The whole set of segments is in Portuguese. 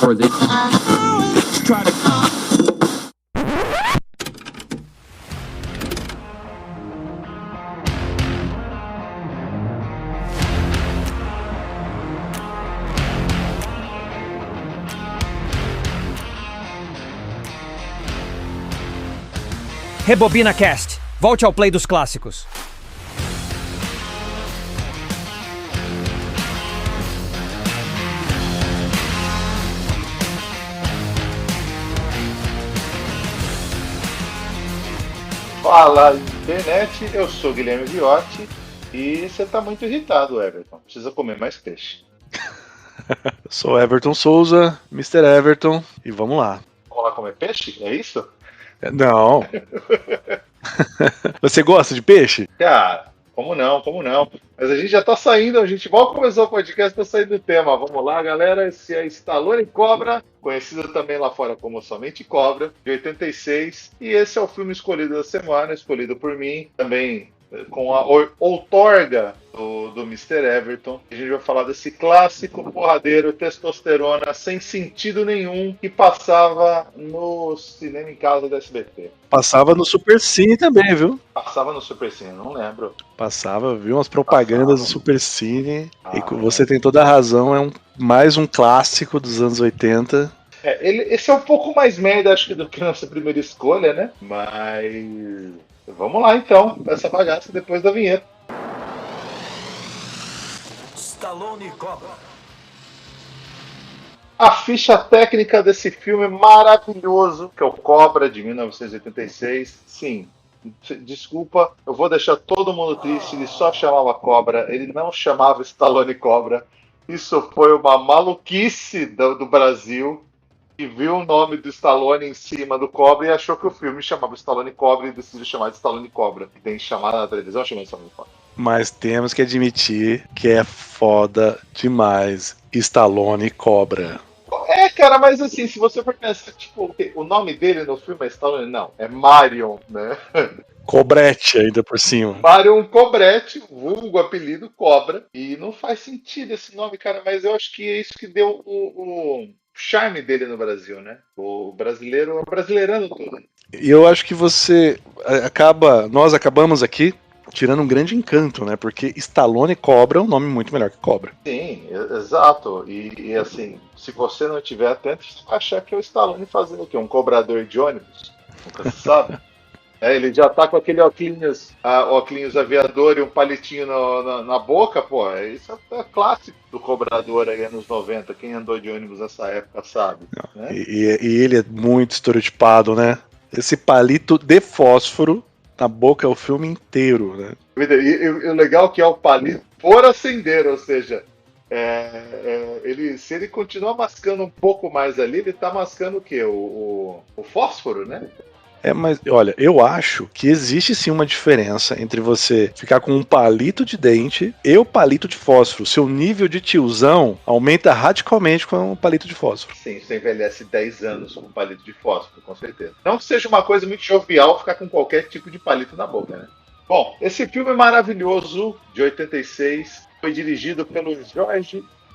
or they try to. Rebobina Cast. Volte ao play dos clássicos. Fala, internet, eu sou Guilherme Viotti e você tá muito irritado, Everton. Precisa comer mais peixe. Eu sou Everton Souza, Mr. Everton, e vamos lá. Vamos lá comer peixe? É isso? Não. Você gosta de peixe? Cara, como não, como não? Mas a gente já tá saindo, a gente mal começou o podcast, tá saindo do tema. Vamos lá, galera, esse é Stallone Cobra, conhecido também lá fora como Somente Cobra, de 86. E esse é o filme escolhido da semana, escolhido por mim, também com a outorga do Mr. Everton. A gente vai falar desse clássico porradeiro, testosterona, sem sentido nenhum, que passava no cinema em casa da SBT. Passava no Super Cine também, viu? Passava no Super Cine, não lembro. Passava, viu umas propagandas do Super Cine. E você tem toda a razão, é mais um clássico dos anos 80. Esse é um pouco mais merda, acho que, do que a nossa primeira escolha, né? Mas vamos lá então, pra essa bagaça depois da vinheta. Stallone Cobra. A ficha técnica desse filme maravilhoso, que é o Cobra, de 1986. Sim, desculpa, eu vou deixar todo mundo triste, ele só chamava Cobra, ele não chamava Stallone Cobra. Isso foi uma maluquice do Brasil, que viu o nome do Stallone em cima do Cobra e achou que o filme chamava Stallone Cobra e decidiu chamar de Stallone Cobra. Tem chamada na televisão, chamando de Stallone Cobra. Mas temos que admitir que é foda demais Stallone Cobra. Cara, mas assim, se você for pensar, tipo, o nome dele no filme é Stallone, não, é Marion, né? Cobrete ainda por cima. Marion Cobretti, vulgo apelido Cobra, e não faz sentido esse nome, cara, mas eu acho que é isso que deu o charme dele no Brasil, né? O brasileiro, brasileirando tudo. E eu acho que nós acabamos aqui tirando um grande encanto, né? Porque Stallone Cobra é um nome muito melhor que Cobra. Sim, exato. E assim, se você não estiver atento, você vai achar que é o Stallone fazendo o quê? Um cobrador de ônibus? Nunca se sabe. Ele já tá com aquele óculos aviador e um palitinho na boca, pô. Isso é clássico do cobrador aí anos 90. Quem andou de ônibus nessa época sabe. Né? E ele é muito estereotipado, né? Esse palito de fósforo na boca é o filme inteiro, né? E o legal que é o palito por acender, ou seja, se ele continuar mascando um pouco mais ali, ele tá mascando o quê? O fósforo, né? Mas olha, eu acho que existe sim uma diferença entre você ficar com um palito de dente e o palito de fósforo. Seu nível de tiozão aumenta radicalmente com o palito de fósforo. Sim, você envelhece 10 anos com palito de fósforo, com certeza. Não que seja uma coisa muito jovial ficar com qualquer tipo de palito na boca, né? Bom, esse filme maravilhoso, de 86, foi dirigido pelo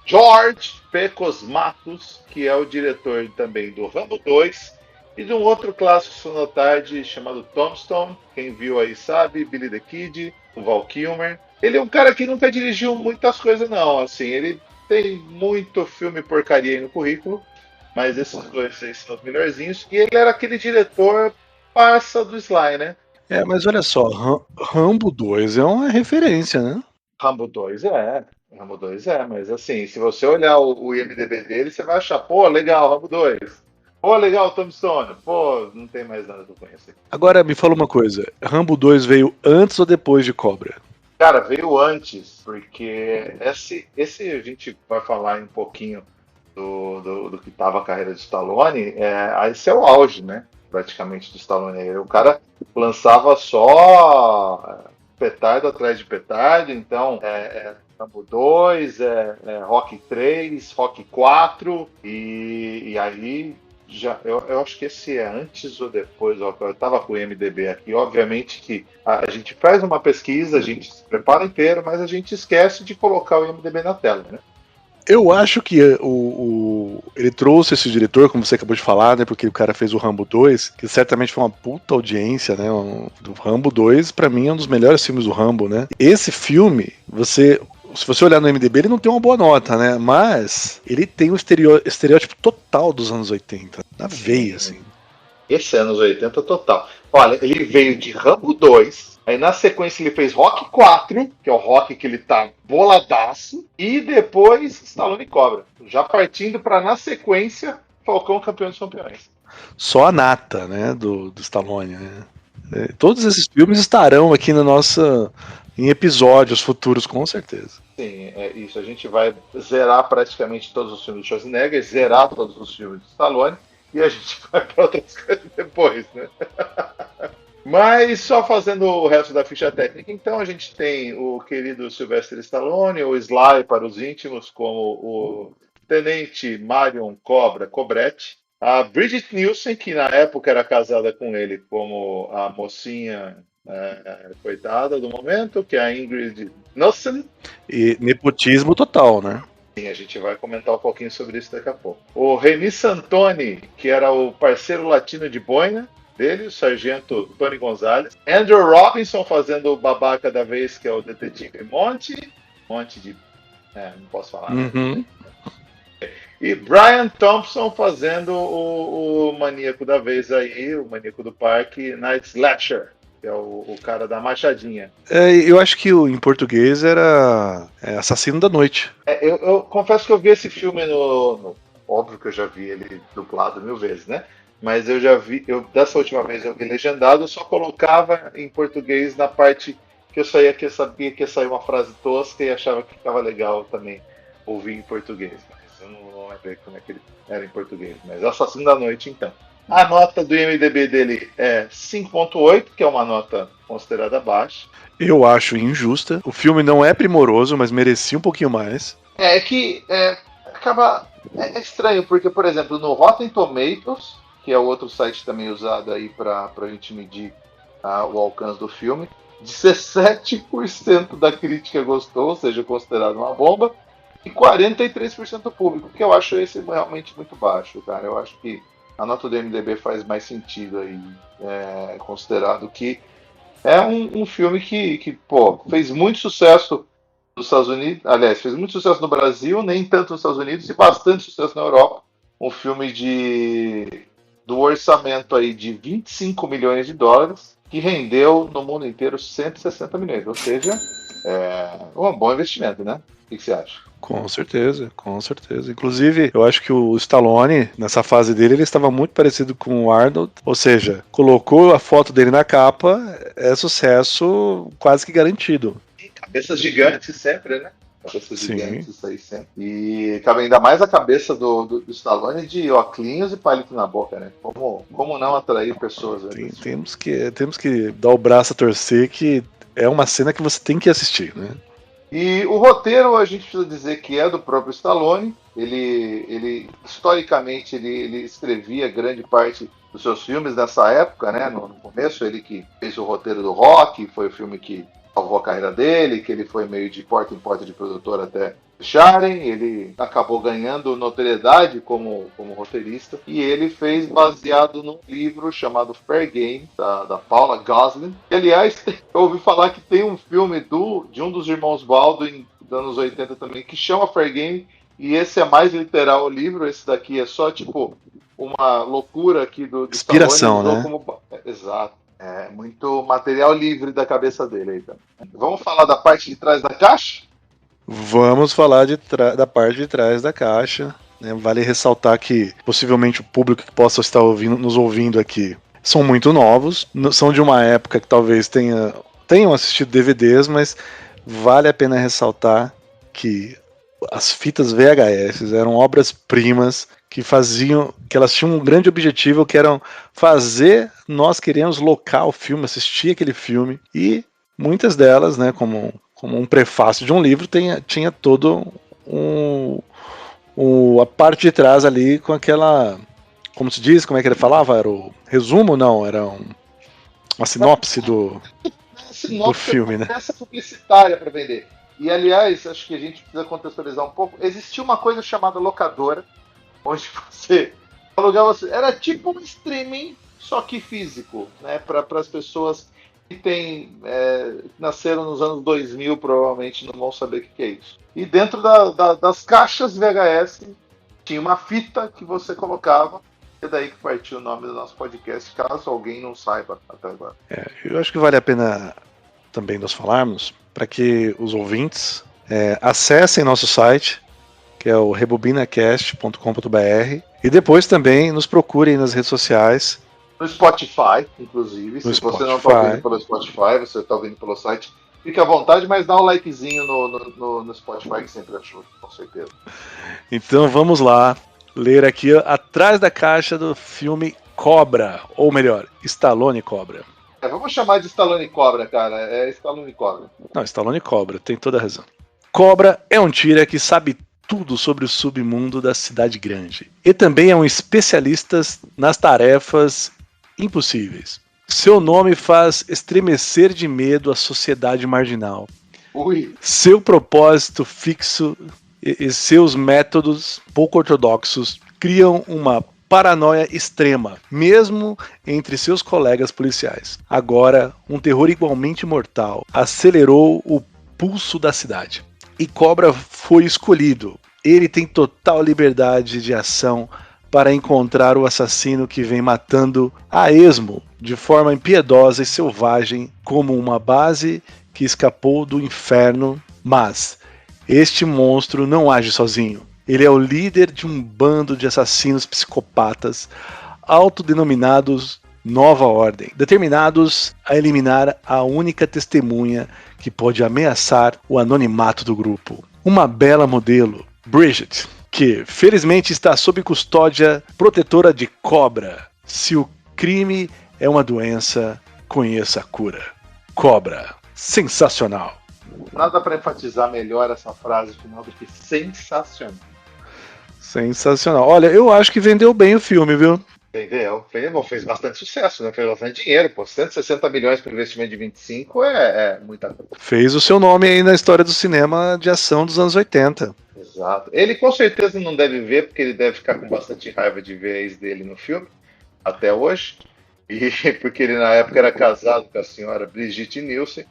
George P. Cosmatos, que é o diretor também do Rambo 2, e de um outro clássico sonotarde chamado Tombstone. Quem viu aí sabe, Billy the Kid, o Val Kilmer. Ele é um cara que nunca dirigiu muitas coisas não, assim, ele tem muito filme porcaria aí no currículo, mas esses dois aí são os melhorzinhos. E ele era aquele diretor parça do Sly, né? Mas olha só, Rambo 2 é uma referência, né? Rambo 2 mas assim, se você olhar o IMDb dele, você vai achar, pô, legal, Rambo 2. Pô, legal, Tombstone. Pô, não tem mais nada que eu conheço aqui. Agora, me fala uma coisa. Rambo 2 veio antes ou depois de Cobra? Cara, veio antes, porque esse a gente vai falar um pouquinho do que tava a carreira de Stallone. Esse é o auge, né? Praticamente do Stallone. O cara lançava só petardo atrás de petardo, então Rambo 2, Rocky 3, Rocky 4, e aí eu acho que esse é antes ou depois. Ó, eu estava com o IMDb aqui. Obviamente que a gente faz uma pesquisa, a gente se prepara inteiro, mas a gente esquece de colocar o IMDb na tela, né? Eu acho que ele trouxe esse diretor, como você acabou de falar, né? Porque o cara fez o Rambo 2, que certamente foi uma puta audiência, né? O Rambo 2, pra mim, é um dos melhores filmes do Rambo, né? Esse filme, se você olhar no MDB, ele não tem uma boa nota, né? Mas ele tem o estereótipo total dos anos 80, na veia, assim. Esse é anos 80 total. Olha, ele veio de Rambo 2, aí na sequência ele fez Rock 4, que é o Rock que ele tá boladaço, e depois Stallone Cobra. Já partindo para na sequência, Falcão Campeão dos Campeões. Só a nata, né, do Stallone, né? Todos esses filmes estarão aqui na nossa... em episódios futuros, com certeza. Sim, é isso. A gente vai zerar praticamente todos os filmes do Schwarzenegger, zerar todos os filmes do Stallone, e a gente vai para outras coisas depois, né? Mas só fazendo o resto da ficha técnica, então a gente tem o querido Sylvester Stallone, o Sly para os íntimos, como o Tenente Marion Cobra Cobretti, a Bridget Nielsen, que na época era casada com ele como a mocinha coitada do momento, que é a Ingrid Nielsen. E nepotismo total, né? Sim, a gente vai comentar um pouquinho sobre isso daqui a pouco. O Reni Santoni, que era o parceiro latino de boina dele, o sargento Tony Gonzalez. Andrew Robinson fazendo o babaca da vez, que é o detetive Monte de... não posso falar. Uhum. E Brian Thompson fazendo o maníaco da vez aí, o maníaco do parque, Night Slasher, que é o cara da machadinha. Eu acho que em português era Assassino da Noite. Eu confesso que eu vi esse filme óbvio que eu já vi ele dublado 1000 vezes, né? Mas eu já vi, dessa última vez eu vi legendado, eu só colocava em português na parte que eu sabia que ia sair uma frase tosca e achava que ficava legal também ouvir em português. Mas eu não lembrei como é que ele era em português. Mas Assassino da Noite, então. A nota do IMDb dele é 5.8, que é uma nota considerada baixa. Eu acho injusta. O filme não é primoroso, mas merecia um pouquinho mais. Acaba... É estranho, porque, por exemplo, no Rotten Tomatoes, que é o outro site também usado aí para a gente medir o alcance do filme, 17% da crítica gostou, ou seja, considerado uma bomba, e 43% do público, que eu acho esse realmente muito baixo, cara. Eu acho que a nota do MDB faz mais sentido aí, considerado que é um filme que fez muito sucesso nos Estados Unidos, aliás, fez muito sucesso no Brasil, nem tanto nos Estados Unidos, e bastante sucesso na Europa. Um filme do orçamento aí de 25 milhões de dólares, que rendeu no mundo inteiro 160 milhões, ou seja, um bom investimento, né? O que você acha? Com certeza, com certeza. Inclusive, eu acho que o Stallone, nessa fase dele, ele estava muito parecido com o Arnold, ou seja, colocou a foto dele na capa, é sucesso quase que garantido. Cabeças gigantes sempre, né? Cabeças gigantes, isso aí sempre. E cabe ainda mais a cabeça do Stallone de óculos e palito na boca, né? Como não atrair pessoas? Temos que dar o braço a torcer, que é uma cena que você tem que assistir, né? E o roteiro, a gente precisa dizer que é do próprio Stallone. Ele historicamente, ele escrevia grande parte dos seus filmes nessa época, né? No começo, ele que fez o roteiro do Rock, foi o filme que salvou a carreira dele, que ele foi meio de porta em porta de produtor até fecharem. Ele acabou ganhando notoriedade como roteirista, e ele fez baseado num livro chamado Fair Game, da Paula Goslin. E, aliás, eu ouvi falar que tem um filme de um dos irmãos Baldwin dos anos 80 também, que chama Fair Game, e esse é mais literal o livro. Esse daqui é só tipo uma loucura aqui do inspiração, né? Exato. É muito material livre da cabeça dele aí, então. Vamos falar da parte de trás da caixa? Vamos falar da parte de trás da caixa, né? Vale ressaltar que possivelmente o público que possa estar nos ouvindo aqui são muito novos, são de uma época que talvez tenham assistido DVDs, mas vale a pena ressaltar que as fitas VHS eram obras-primas que elas tinham um grande objetivo, que eram fazer nós queremos locar o filme, assistir aquele filme, e muitas delas, né, como um prefácio de um livro, tinha todo a parte de trás ali com aquela, como se diz, como é que ele falava? Era o resumo? Não, era uma sinopse do filme, né? Essa publicitária para vender. E, aliás, acho que a gente precisa contextualizar um pouco. Existia uma coisa chamada locadora, onde você alugava. Era tipo um streaming, só que físico, né? Para as pessoas que nasceram nos anos 2000, provavelmente não vão saber o que é isso. E dentro das caixas VHS tinha uma fita que você colocava. É daí que partiu o nome do nosso podcast, caso alguém não saiba até agora. Eu acho que vale a pena também nós falarmos para que os ouvintes acessem nosso site, que é o rebobinacast.com.br, e depois também nos procurem nas redes sociais. No Spotify, inclusive. Se você não está ouvindo pelo Spotify, você está ouvindo pelo site, fique à vontade, mas dá um likezinho no Spotify, que sempre ajuda, com certeza. Então vamos lá ler aqui atrás da caixa do filme Cobra, ou melhor, Stallone Cobra. Vamos chamar de Stallone Cobra, cara. É Stallone Cobra. Não, Stallone Cobra, tem toda a razão. Cobra é um tira que sabe tudo sobre o submundo da cidade grande. E também é um especialista nas tarefas impossíveis. Seu nome faz estremecer de medo a sociedade marginal. Ui. Seu propósito fixo e seus métodos pouco ortodoxos criam uma paranoia extrema, mesmo entre seus colegas policiais. Agora, um terror igualmente mortal acelerou o pulso da cidade. E Cobra foi escolhido. Ele tem total liberdade de ação para encontrar o assassino que vem matando a esmo, de forma impiedosa e selvagem, como uma base que escapou do inferno. Mas este monstro não age sozinho. Ele é o líder de um bando de assassinos psicopatas, autodenominados Nova Ordem, determinados a eliminar a única testemunha que pode ameaçar o anonimato do grupo. Uma bela modelo, Bridget, que felizmente está sob custódia protetora de Cobra. Se o crime é uma doença, conheça a cura. Cobra, sensacional. Nada para enfatizar melhor essa frase final do que sensacional. Sensacional. Olha, eu acho que vendeu bem o filme, viu? Vendeu. Fez bastante sucesso, né? Fez bastante dinheiro, pô. 160 milhões para investimento de 25 é muita coisa. Fez o seu nome aí na história do cinema de ação dos anos 80. Exato. Ele com certeza não deve ver, porque ele deve ficar com bastante raiva de ver a ex dele no filme, até hoje. E porque ele na época era casado com a senhora Brigitte Nielsen,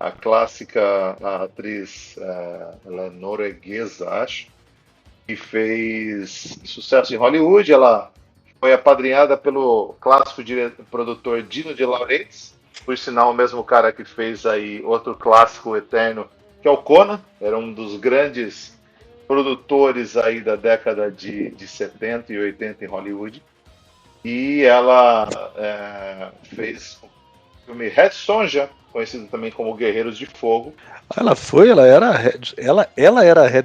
a clássica atriz, ela é norueguesa, acho, que fez sucesso em Hollywood. Ela foi apadrinhada pelo clássico produtor Dino De Laurentiis, por sinal o mesmo cara que fez aí outro clássico eterno, que é o Conan. Era um dos grandes produtores aí da década de 70 e 80 em Hollywood. E ela fez o filme Red Sonja, conhecido também como Guerreiros de Fogo. Ela era Red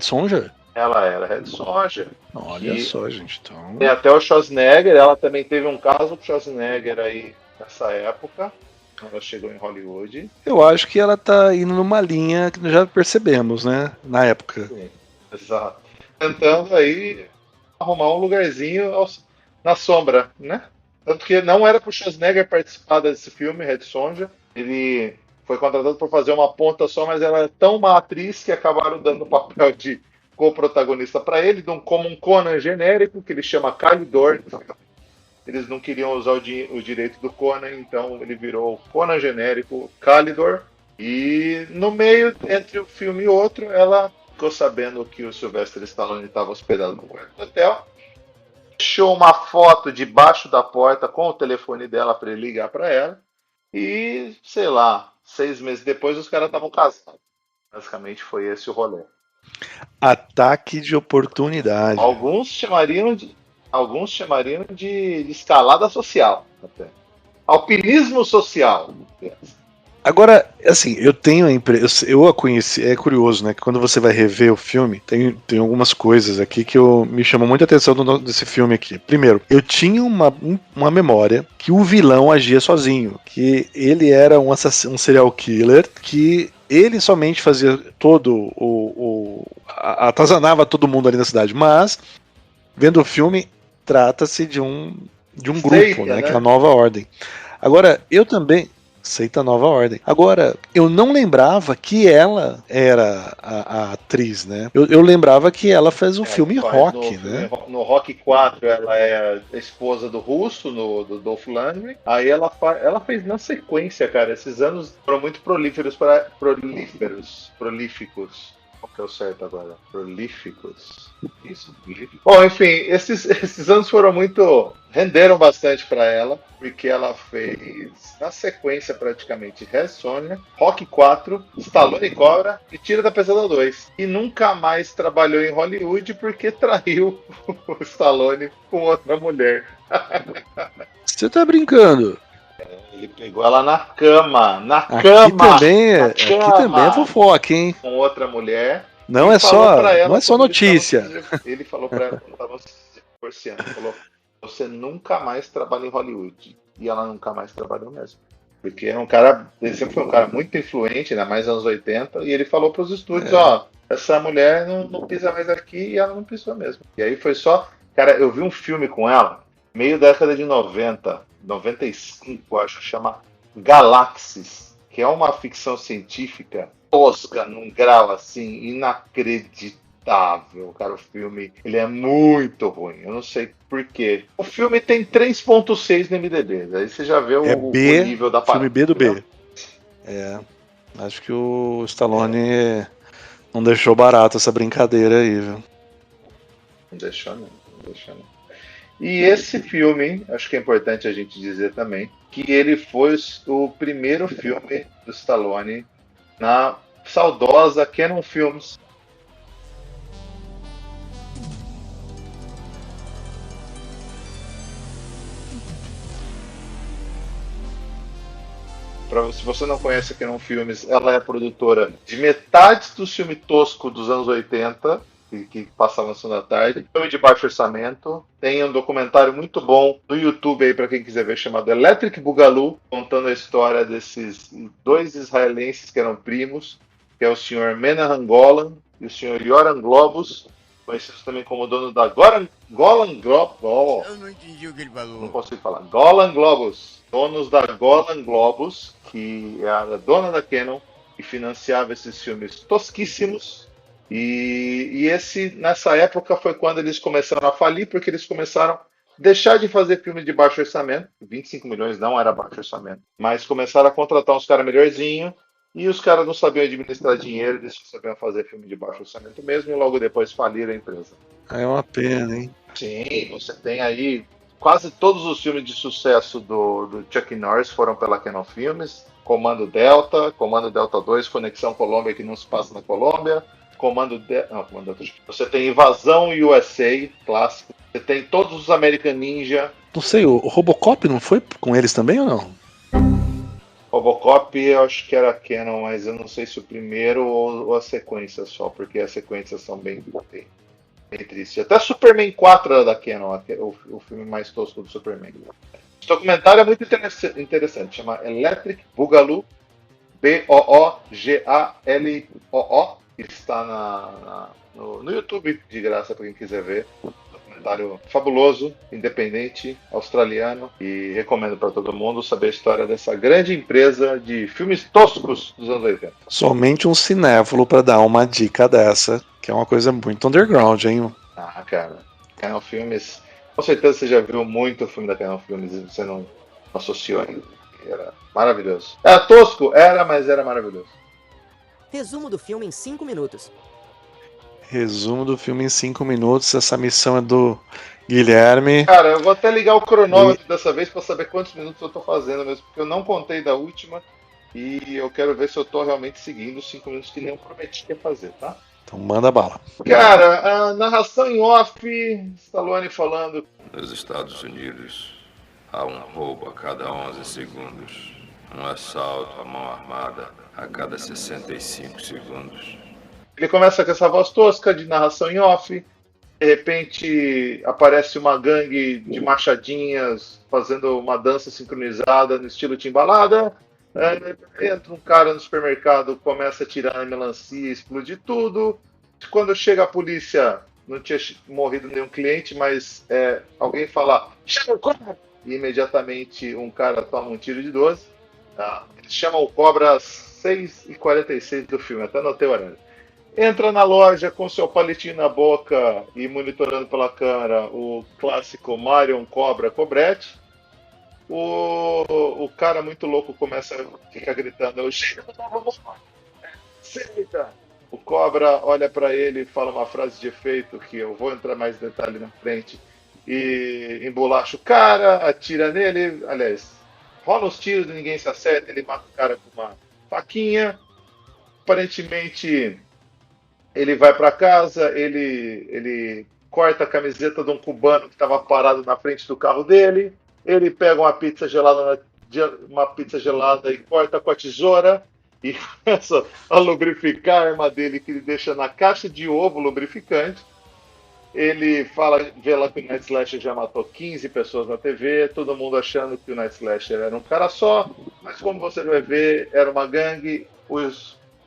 Sonja? Ela era Red Sonja. Olha só, gente. Então... Tem até o Schwarzenegger. Ela também teve um caso com o Schwarzenegger aí nessa época. Ela chegou em Hollywood. Eu acho que ela tá indo numa linha que já percebemos, né? Na época. Sim, exato. Tentando aí arrumar um lugarzinho na sombra, né? Tanto que não era pro Schwarzenegger participar desse filme, Red Sonja. Ele foi contratado para fazer uma ponta só, mas ela é tão má atriz que acabaram dando o papel de co-protagonista para ele, como um Conan genérico, que ele chama Calidor. Eles não queriam usar o direito do Conan, então ele virou Conan genérico Calidor. E no meio, entre um filme e outro, ela ficou sabendo que o Sylvester Stallone estava hospedado no quarto do hotel. Deixou uma foto debaixo da porta com o telefone dela para ele ligar para ela. E, sei lá, 6 meses depois os caras estavam casados. Basicamente foi esse o rolê. Ataque de oportunidade. Alguns chamariam de escalada social, até. Alpinismo social. Agora, assim, eu tenho a impressão, eu a conheci, é curioso, né, que quando você vai rever o filme, tem algumas coisas aqui que me chamam muita atenção desse filme aqui. Primeiro, eu tinha uma memória que o vilão agia sozinho, que ele era um serial killer, que ele somente fazia atazanava todo mundo ali na cidade, mas, vendo o filme, trata-se de um grupo, né, que é a Nova Ordem. Agora, eu também Aceita a nova ordem. Agora, eu não lembrava que ela era a atriz, né? Eu lembrava que ela fez o filme Faz Rock, no, né? No Rock 4 ela é a esposa do Russo, do Dolph Lundgren. Aí ela fez na sequência, cara. Esses anos foram muito prolíficos. Qual que é o certo agora? Prolíficos. Isso, prolíficos. Bom, enfim, esses anos foram muito. Renderam bastante pra ela, porque ela fez, na sequência praticamente, Red Sonja, Rock 4, Stallone Cobra e Tira da Pesada 2. E nunca mais trabalhou em Hollywood porque traiu o Stallone com outra mulher. Você tá brincando? Ele pegou ela na cama. Na Aqui cama! também, Na aqui cama! também é fofoca, hein? Com outra mulher. Não E é falou só, pra ela não é só quando eles notícia. ele falou pra ela quando estavam se divorciando. Ele falou: você nunca mais trabalha em Hollywood. E ela nunca mais trabalhou mesmo. Porque era um cara, ele sempre foi um cara muito influente, ainda mais nos anos 80, e ele falou pros estúdios, ó, essa mulher não pisa mais aqui, e ela não pisou mesmo. E aí foi só, cara, eu vi um filme com ela, meio da década de 90, 95, acho, chama Galáxias, que é uma ficção científica tosca, num grau assim, inacreditável. Cara, o filme, ele é muito ruim. Eu não sei por quê. O filme tem 3.6 no MDB. Aí você já vê É o B, nível da filme B do B. entendeu? É, acho que o Stallone não deixou barato essa brincadeira aí, viu? Não deixou não, não deixou não. E esse filme, acho que é importante a gente dizer também, que ele foi o primeiro filme do Stallone na saudosa Canon Films. Se você não conhece a Canon Filmes, ela é produtora de metade dos filmes toscos dos anos 80, que passavam na Sessão da Tarde. Filme de baixo orçamento. Tem um documentário muito bom no YouTube aí para quem quiser ver, chamado Electric Boogaloo, contando a história desses dois israelenses que eram primos, que é o senhor Menahem Golan e o senhor Yoram Globus, conhecidos também como dono da Golan Globus. Eu não entendi o que ele falou. Não consigo falar. Golan Globus. Donos da Golan Globus, que é a dona da Canon, que financiava esses filmes tosquíssimos. E nessa época foi quando eles começaram a falir, porque eles começaram a deixar de fazer filmes de baixo orçamento. 25 milhões não era baixo orçamento. Mas começaram a contratar uns caras melhorzinhos. E os caras não sabiam administrar dinheiro, eles só sabiam fazer filme de baixo orçamento mesmo. E logo depois faliram a empresa. É uma pena, hein? Sim, você tem aí quase todos os filmes de sucesso do Chuck Norris foram pela Canon Filmes. Comando Delta 2, Conexão Colômbia, que não se passa na Colômbia. Comando Delta. Você tem Invasão USA, clássico. Você tem todos os American Ninja. Não sei, o Robocop não foi com eles também ou não? Robocop eu acho que era Canon, mas eu não sei se o primeiro ou a sequência só, porque as sequências são bem tristes. Até Superman 4 era da Canon, o filme mais tosco do Superman. Esse documentário é muito interessante, chama Electric Boogaloo, Boogaloo, que está no YouTube, de graça para quem quiser ver. Documentário fabuloso, independente, australiano, e recomendo para todo mundo saber a história dessa grande empresa de filmes toscos dos anos 80. Somente um cinéfilo para dar uma dica dessa, que é uma coisa muito underground, hein? Ah, cara, Canon Filmes, com certeza você já viu muito filme da Canon Filmes e você não associou ainda. Era maravilhoso. Era tosco? Era, mas era maravilhoso. Resumo do filme em 5 minutos. Resumo do filme em 5 minutos. Essa missão é do Guilherme. Cara, eu vou até ligar o cronômetro dessa vez para saber quantos minutos eu tô fazendo mesmo, porque eu não contei da última e eu quero ver se eu tô realmente seguindo os 5 minutos que nem eu prometi que ia fazer, tá? Então manda bala. Cara, a narração em off, Stallone falando. Nos Estados Unidos, há um roubo a cada 11 segundos, um assalto à mão armada a cada 65 segundos. Ele começa com essa voz tosca de narração em off. De repente aparece uma gangue de machadinhas fazendo uma dança sincronizada no estilo Timbalada. Entra um cara no supermercado, começa a tirar a melancia, explodir tudo. Quando chega a polícia, não tinha morrido nenhum cliente, mas alguém fala, chama o cara! E imediatamente um cara toma um tiro de 12. Eles chamam o Cobra às 6h46 do filme, até anotei o horário. Entra na loja com seu palitinho na boca e monitorando pela câmera o clássico Marion Cobra Cobrete. O cara muito louco começa a ficar gritando: eu chego do novo mundo! Aceita! O Cobra olha pra ele e fala uma frase de efeito que eu vou entrar mais em detalhe na frente. E embolacha o cara, atira nele. Aliás, rola os tiros e ninguém se acerta. Ele mata o cara com uma faquinha. Aparentemente, ele vai pra casa. Ele corta a camiseta de um cubano que estava parado na frente do carro dele. Ele pega uma pizza gelada e corta com a tesoura e começa a lubrificar a arma dele, que ele deixa na caixa de ovo lubrificante. Ele vê lá que o Night Slasher já matou 15 pessoas na TV, todo mundo achando que o Night Slasher era um cara só, mas como você vai ver, era uma gangue.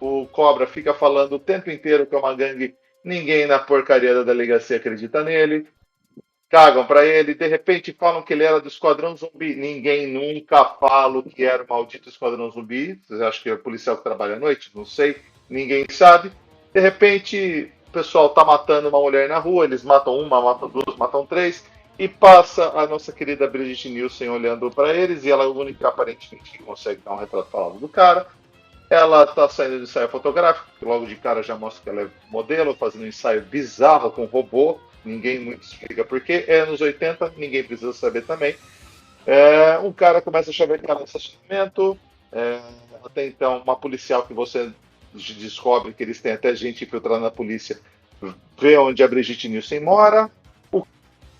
O Cobra fica falando o tempo inteiro que é uma gangue, ninguém na porcaria da delegacia acredita nele. Cagam pra ele, de repente falam que ele era do Esquadrão Zumbi. Ninguém nunca fala que era o maldito Esquadrão Zumbi. Vocês acham que é o policial que trabalha à noite? Não sei, ninguém sabe. De repente, o pessoal tá matando uma mulher na rua, eles matam uma, matam duas, matam três, e passa a nossa querida Brigitte Nielsen olhando pra eles, e ela é a única aparentemente que consegue dar um retrato falado do cara. Ela tá saindo de ensaio fotográfico, que logo de cara já mostra que ela é modelo, fazendo um ensaio bizarro com robô. Ninguém muito explica porquê. É anos 80, ninguém precisa saber também. Um cara começa a chavecar no estacionamento. Até então, uma policial que você descobre que eles têm até gente infiltrada na polícia, vê onde a Brigitte Nielsen mora. O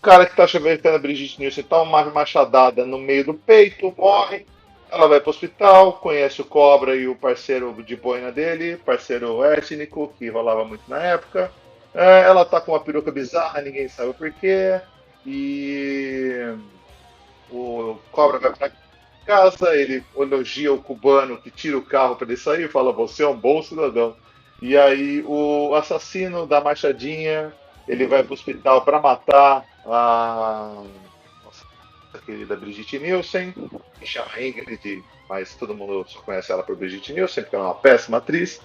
cara que está chavecando a Brigitte Nielsen toma uma machadada no meio do peito, morre. Ela vai para o hospital, conhece o Cobra e o parceiro de boina dele, parceiro étnico, que rolava muito na época. Ela tá com uma peruca bizarra, ninguém sabe o porquê. E o Cobra vai pra casa, ele elogia o cubano que tira o carro para ele sair e fala: você é um bom cidadão. E aí o assassino da machadinha, ele vai pro hospital para matar a nossa querida Brigitte Nielsen, que chama Ingrid, mas todo mundo só conhece ela por Brigitte Nielsen, porque ela é uma péssima atriz.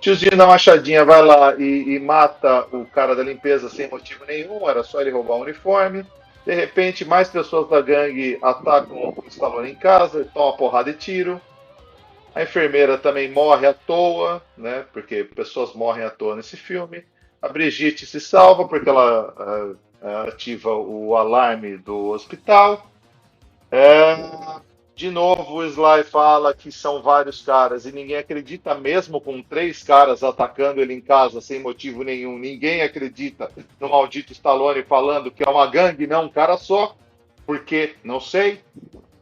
Tiozinho da machadinha vai lá e mata o cara da limpeza sem motivo nenhum, era só ele roubar o uniforme. De repente, mais pessoas da gangue atacam o Stallone em casa, toma uma porrada e tiro. A enfermeira também morre à toa, né? Porque pessoas morrem à toa nesse filme. A Brigitte se salva porque ela ativa o alarme do hospital. De novo, o Sly fala que são vários caras e ninguém acredita, mesmo com 3 caras atacando ele em casa sem motivo nenhum. Ninguém acredita no maldito Stallone falando que é uma gangue, não um cara só. Por quê? Não sei.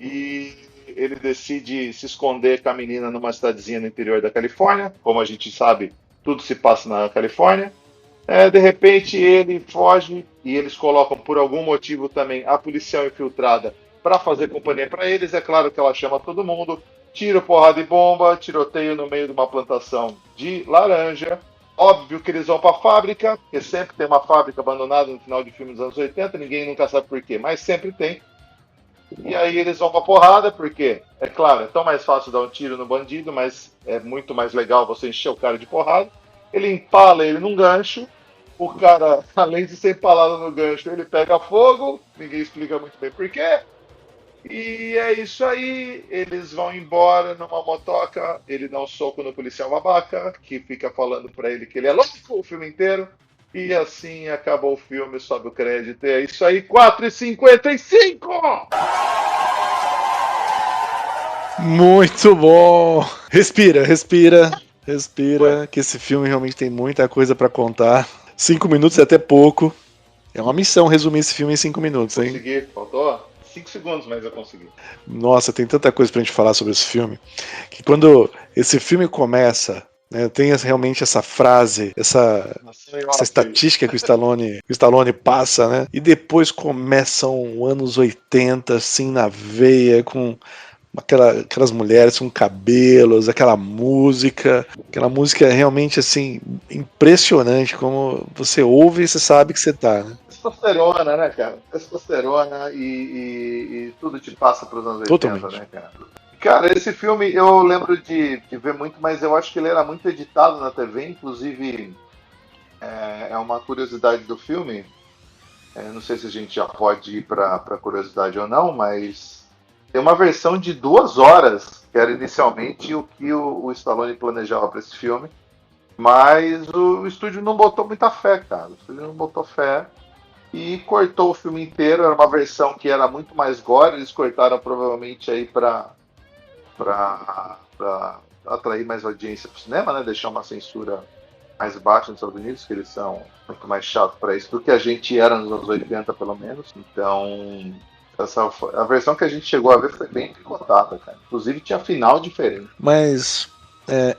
E ele decide se esconder com a menina numa cidadezinha no interior da Califórnia. Como a gente sabe, tudo se passa na Califórnia. De repente ele foge e eles colocam por algum motivo também a policial infiltrada para fazer companhia para eles. É claro que ela chama todo mundo, tiro, porrada e bomba, tiroteio no meio de uma plantação de laranja. Óbvio que eles vão para a fábrica, porque sempre tem uma fábrica abandonada no final de filmes dos anos 80, ninguém nunca sabe por quê, mas sempre tem. E aí eles vão pra porrada, porque, é claro, é tão mais fácil dar um tiro no bandido, mas é muito mais legal você encher o cara de porrada. Ele empala ele num gancho, o cara, além de ser empalado no gancho, ele pega fogo, ninguém explica muito bem por quê. E é isso aí, eles vão embora numa motoca, ele dá um soco no policial babaca, que fica falando pra ele que ele é louco o filme inteiro, e assim acabou o filme, sobe o crédito, é isso aí, 4h55! Muito bom! Respira, que esse filme realmente tem muita coisa pra contar. 5 minutos é até pouco, é uma missão resumir esse filme em 5 minutos, hein? Consegui, faltou 5 segundos, mas eu consegui. Nossa, tem tanta coisa pra gente falar sobre esse filme, que quando esse filme começa, né, tem realmente essa frase, essa estatística que o Stallone passa, né? E depois começam anos 80, assim, na veia, com aquelas mulheres com cabelos, aquela música realmente, assim, impressionante, como você ouve e você sabe que você tá, né? Testosterona, né, cara? Testosterona e tudo te passa pros anos 80, Totalmente. né, cara? Cara, esse filme eu lembro de ver muito, mas eu acho que ele era muito editado na TV, inclusive é uma curiosidade do filme. Não sei se a gente já pode ir para curiosidade ou não, mas tem uma versão de 2 horas, que era inicialmente o que o Stallone planejava para esse filme, mas o estúdio não botou muita fé, cara. O estúdio não botou fé e cortou o filme inteiro. Era uma versão que era muito mais gore, eles cortaram provavelmente aí para atrair mais audiência para o cinema, né? Deixar uma censura mais baixa nos Estados Unidos, que eles são muito mais chatos para isso do que a gente era nos anos 80, pelo menos. Então, a versão que a gente chegou a ver foi bem picotada, cara. Inclusive tinha final diferente. Mas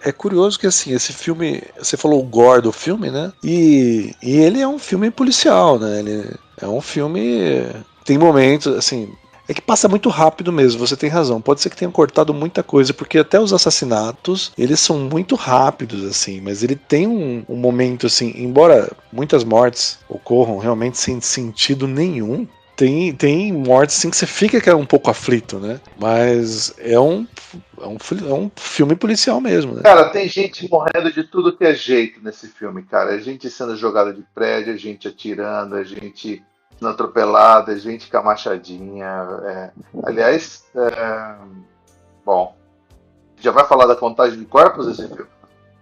é curioso que assim, esse filme, você falou o gore do filme, né? E ele é um filme policial, né? Ele é um filme. Tem momentos, assim. É que passa muito rápido mesmo, você tem razão. Pode ser que tenham cortado muita coisa, porque até os assassinatos, eles são muito rápidos, assim. Mas ele tem um momento, assim, embora muitas mortes ocorram realmente sem sentido nenhum, tem mortes, assim, que você fica um pouco aflito, né? Mas é um filme policial mesmo, né? Cara, tem gente morrendo de tudo que é jeito nesse filme, cara. É gente sendo jogada de prédio, é gente atirando, é gente sendo atropelada, é gente com a machadinha. Aliás, bom, já vai falar da contagem de corpos desse filme?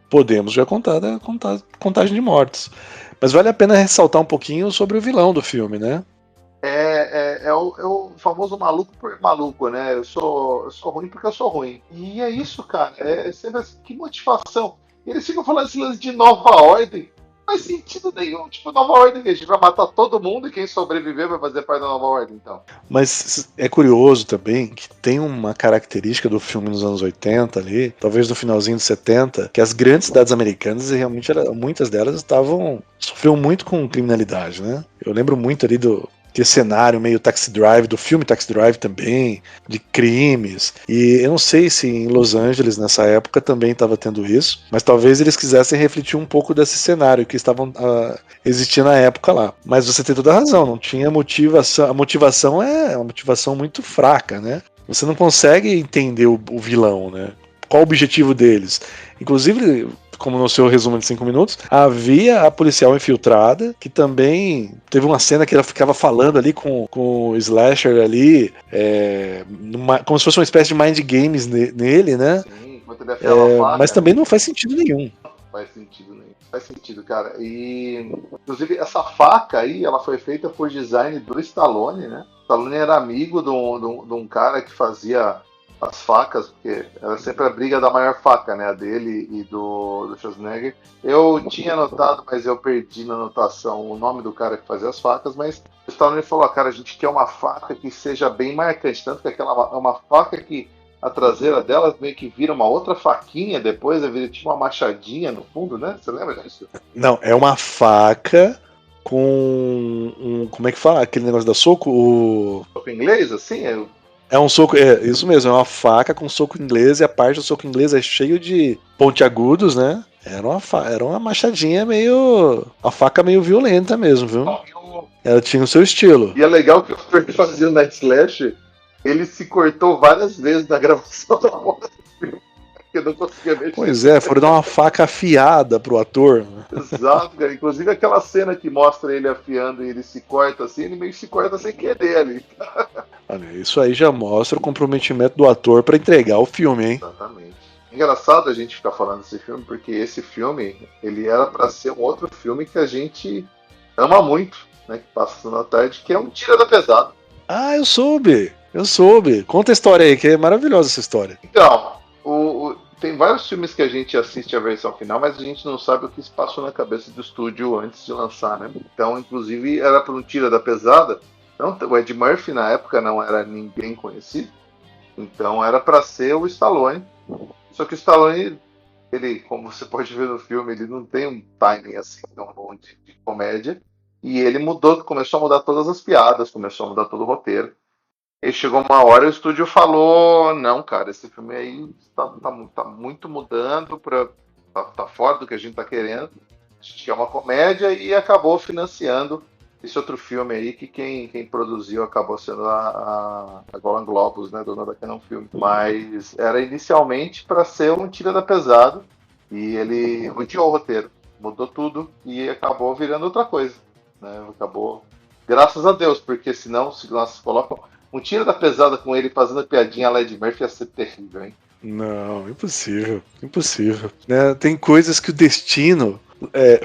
Podemos já contar da contagem de mortes. Mas vale a pena ressaltar um pouquinho sobre o vilão do filme, né? É o famoso maluco por maluco, né? Eu sou ruim porque eu sou ruim. E é isso, cara. Sempre assim, que motivação. E eles ficam falando esse lance de nova ordem. Não faz sentido nenhum. Tipo, nova ordem, a gente vai matar todo mundo e quem sobreviver vai fazer parte da nova ordem, então. Mas é curioso também que tem uma característica do filme nos anos 80 ali, talvez no finalzinho dos 70, que as grandes cidades americanas, realmente muitas delas sofriam muito com criminalidade, né? Eu lembro muito ali que cenário meio Taxi Drive, do filme Taxi Drive também, de crimes. E eu não sei se em Los Angeles, nessa época, também estava tendo isso, mas talvez eles quisessem refletir um pouco desse cenário que estavam existindo na época lá. Mas você tem toda a razão, não tinha motivação. A motivação é uma motivação muito fraca, né? Você não consegue entender o vilão, né? Qual o objetivo deles? Inclusive, como no seu resumo de 5 minutos, havia a policial infiltrada, que também teve uma cena que ela ficava falando ali com o Slasher ali, como se fosse uma espécie de mind games nele, né? Sim, enquanto ele afiava a faca, mas também não faz sentido nenhum. Faz sentido nenhum. Faz sentido, cara. E, inclusive, essa faca aí, ela foi feita por design do Stallone, né? O Stallone era amigo de um cara que fazia as facas, porque era sempre a briga da maior faca, né? A dele e do Schwarzenegger. Eu tinha anotado, mas eu perdi na anotação o nome do cara que fazia as facas, mas o Stallone falou, cara, a gente quer uma faca que seja bem marcante, tanto que aquela é uma faca que a traseira dela meio que vira uma outra faquinha, depois vira tipo uma machadinha no fundo, né? Você lembra disso? Não, é uma faca com como é que fala? Aquele negócio da soco? Soco inglês, assim? É um soco, isso mesmo, é uma faca com soco inglês, e a parte do soco inglês é cheio de pontiagudos, né? Era uma machadinha uma faca meio violenta mesmo, viu? Ela tinha o seu estilo. E é legal que o ator que fazia o Night Slash, ele se cortou várias vezes na gravação da porra do filme, porque não conseguia mexer. Pois é, foram dar uma faca afiada pro ator. Exato, cara. Inclusive aquela cena que mostra ele afiando e ele se corta assim, ele meio que se corta sem querer ali. Olha, isso aí já mostra o comprometimento do ator pra entregar o filme, hein? Exatamente. Engraçado a gente ficar falando desse filme, porque esse filme, ele era pra ser um outro filme que a gente ama muito, né? Que passa na tarde, que é um Tira da Pesada. Ah, eu soube. Conta a história aí, que é maravilhosa essa história. Então, tem vários filmes que a gente assiste a versão final, mas a gente não sabe o que se passou na cabeça do estúdio antes de lançar, né? Então, inclusive, era para um Tira da Pesada. Não, o Ed Murphy, na época, não era ninguém conhecido. Então, era para ser o Stallone. Só que o Stallone, ele, como você pode ver no filme, ele não tem um timing assim tão bom de comédia. E ele começou a mudar todas as piadas, começou a mudar todo o roteiro. E chegou uma hora e o estúdio falou, não, cara, esse filme aí tá muito mudando, tá fora do que a gente tá querendo. A gente quer uma comédia, e acabou financiando esse outro filme aí que quem produziu acabou sendo a Golden Globus, né, dona da Canon Film. Mas era inicialmente para ser um Tira da Pesada e ele odiou o roteiro, mudou tudo e acabou virando outra coisa, né? Acabou, graças a Deus, porque senão se nós colocam um Tira da Pesada com ele fazendo piadinha a Led Murphy ia ser terrível, hein? Não, impossível, impossível. Né? Tem coisas que o destino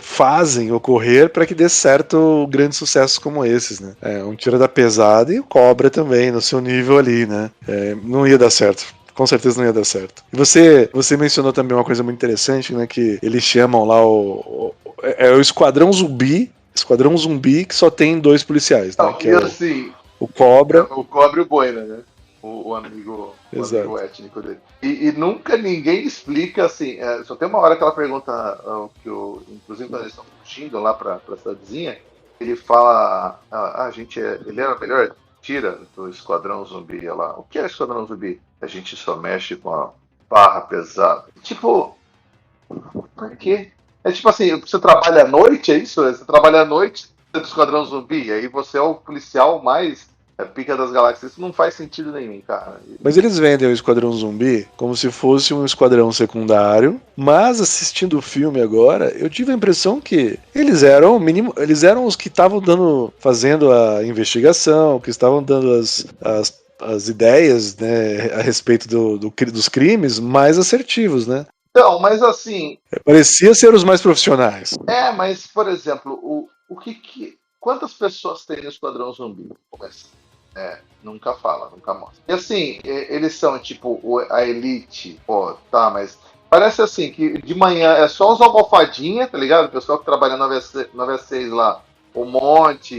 fazem ocorrer para que dê certo grandes sucessos como esses, né? Um Tira da Pesada e o Cobra também, no seu nível ali, né? Não ia dar certo. Com certeza não ia dar certo. E você mencionou também uma coisa muito interessante, né? Que eles chamam lá o Esquadrão Zumbi. Esquadrão Zumbi que só tem 2 policiais, né? Não, Que e é assim, o Cobra. o Cobra e o Boina, né? O amigo étnico dele. E nunca ninguém explica assim. Só tem uma hora que ela pergunta, inclusive quando eles estão fugindo lá pra cidadezinha, ele fala: ele era a melhor tira do Esquadrão Zumbi. Lá, o que é Esquadrão Zumbi? A gente só mexe com a barra pesada. Tipo, por quê? É tipo assim, você trabalha à noite, é isso? Você trabalha à noite do Esquadrão Zumbi, aí você é o policial mais pica das galáxias. Isso não faz sentido nenhum, cara. Mas eles vendem o Esquadrão Zumbi como se fosse um esquadrão secundário, mas assistindo o filme agora, eu tive a impressão que eles eram os que estavam fazendo a investigação, que estavam dando as ideias, né, a respeito dos crimes mais assertivos, né? Então, mas assim... Parecia ser os mais profissionais. Mas, por exemplo, quantas pessoas tem no Esquadrão Zumbi? Nunca fala, nunca mostra. E assim, eles são tipo a elite, mas parece assim que de manhã é só os almofadinha, tá ligado? O pessoal que trabalha no AV6 lá, o Monte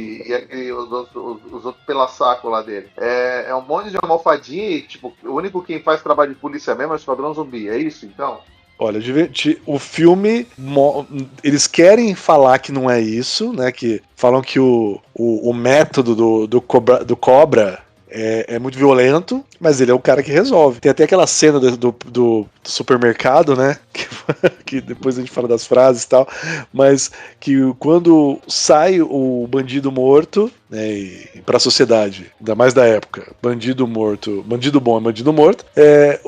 e os outros pela saco lá dele. É um monte de almofadinha e tipo, o único quem faz trabalho de polícia mesmo é o Esquadrão Zumbi, é isso então? Olha, o filme, eles querem falar que não é isso, né? Que falam que o método do Cobra é muito violento, mas ele é o cara que resolve. Tem até aquela cena do supermercado, né? Que depois a gente fala das frases e tal, mas que quando sai o bandido morto, né, para a sociedade, ainda mais da época, bandido morto, bandido bom é bandido morto,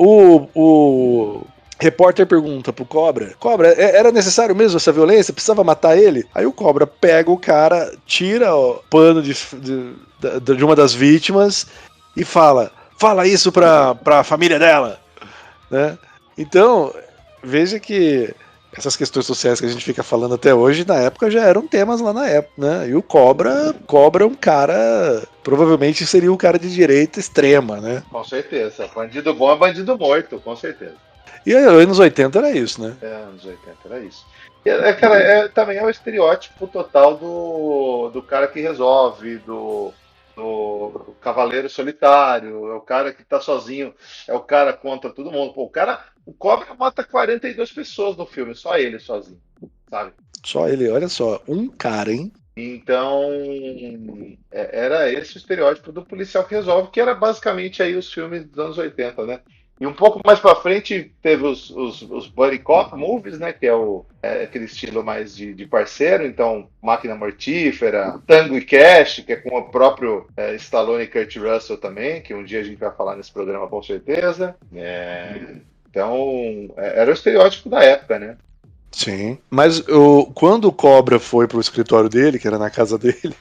o repórter pergunta pro Cobra: era necessário mesmo essa violência? Precisava matar ele? Aí o Cobra pega o cara, tira o pano de uma das vítimas e fala isso pra família dela, né? Então, veja que essas questões sociais que a gente fica falando até hoje, na época já eram temas lá na época, né? E o Cobra é um cara, provavelmente seria um cara de direita extrema, né? Com certeza. Bandido bom é bandido morto, com certeza. E anos 80 era isso, né? Anos 80 era isso. Cara, também é o estereótipo total do cara que resolve, do cavaleiro solitário, é o cara que tá sozinho, é o cara contra todo mundo. O Cobra mata 42 pessoas no filme, só ele sozinho, sabe? Só ele, olha só, um cara, hein? Então, era esse o estereótipo do policial que resolve, que era basicamente aí os filmes dos anos 80, né? E um pouco mais pra frente teve os Buddy Cop movies, né? Que é aquele estilo mais de parceiro. Então, Máquina Mortífera, Tango e Cash, que é com o próprio Stallone e Kurt Russell também, que um dia a gente vai falar nesse programa com certeza. Então, era o estereótipo da época, né? Sim. Mas quando o Cobra foi pro escritório dele, que era na casa dele,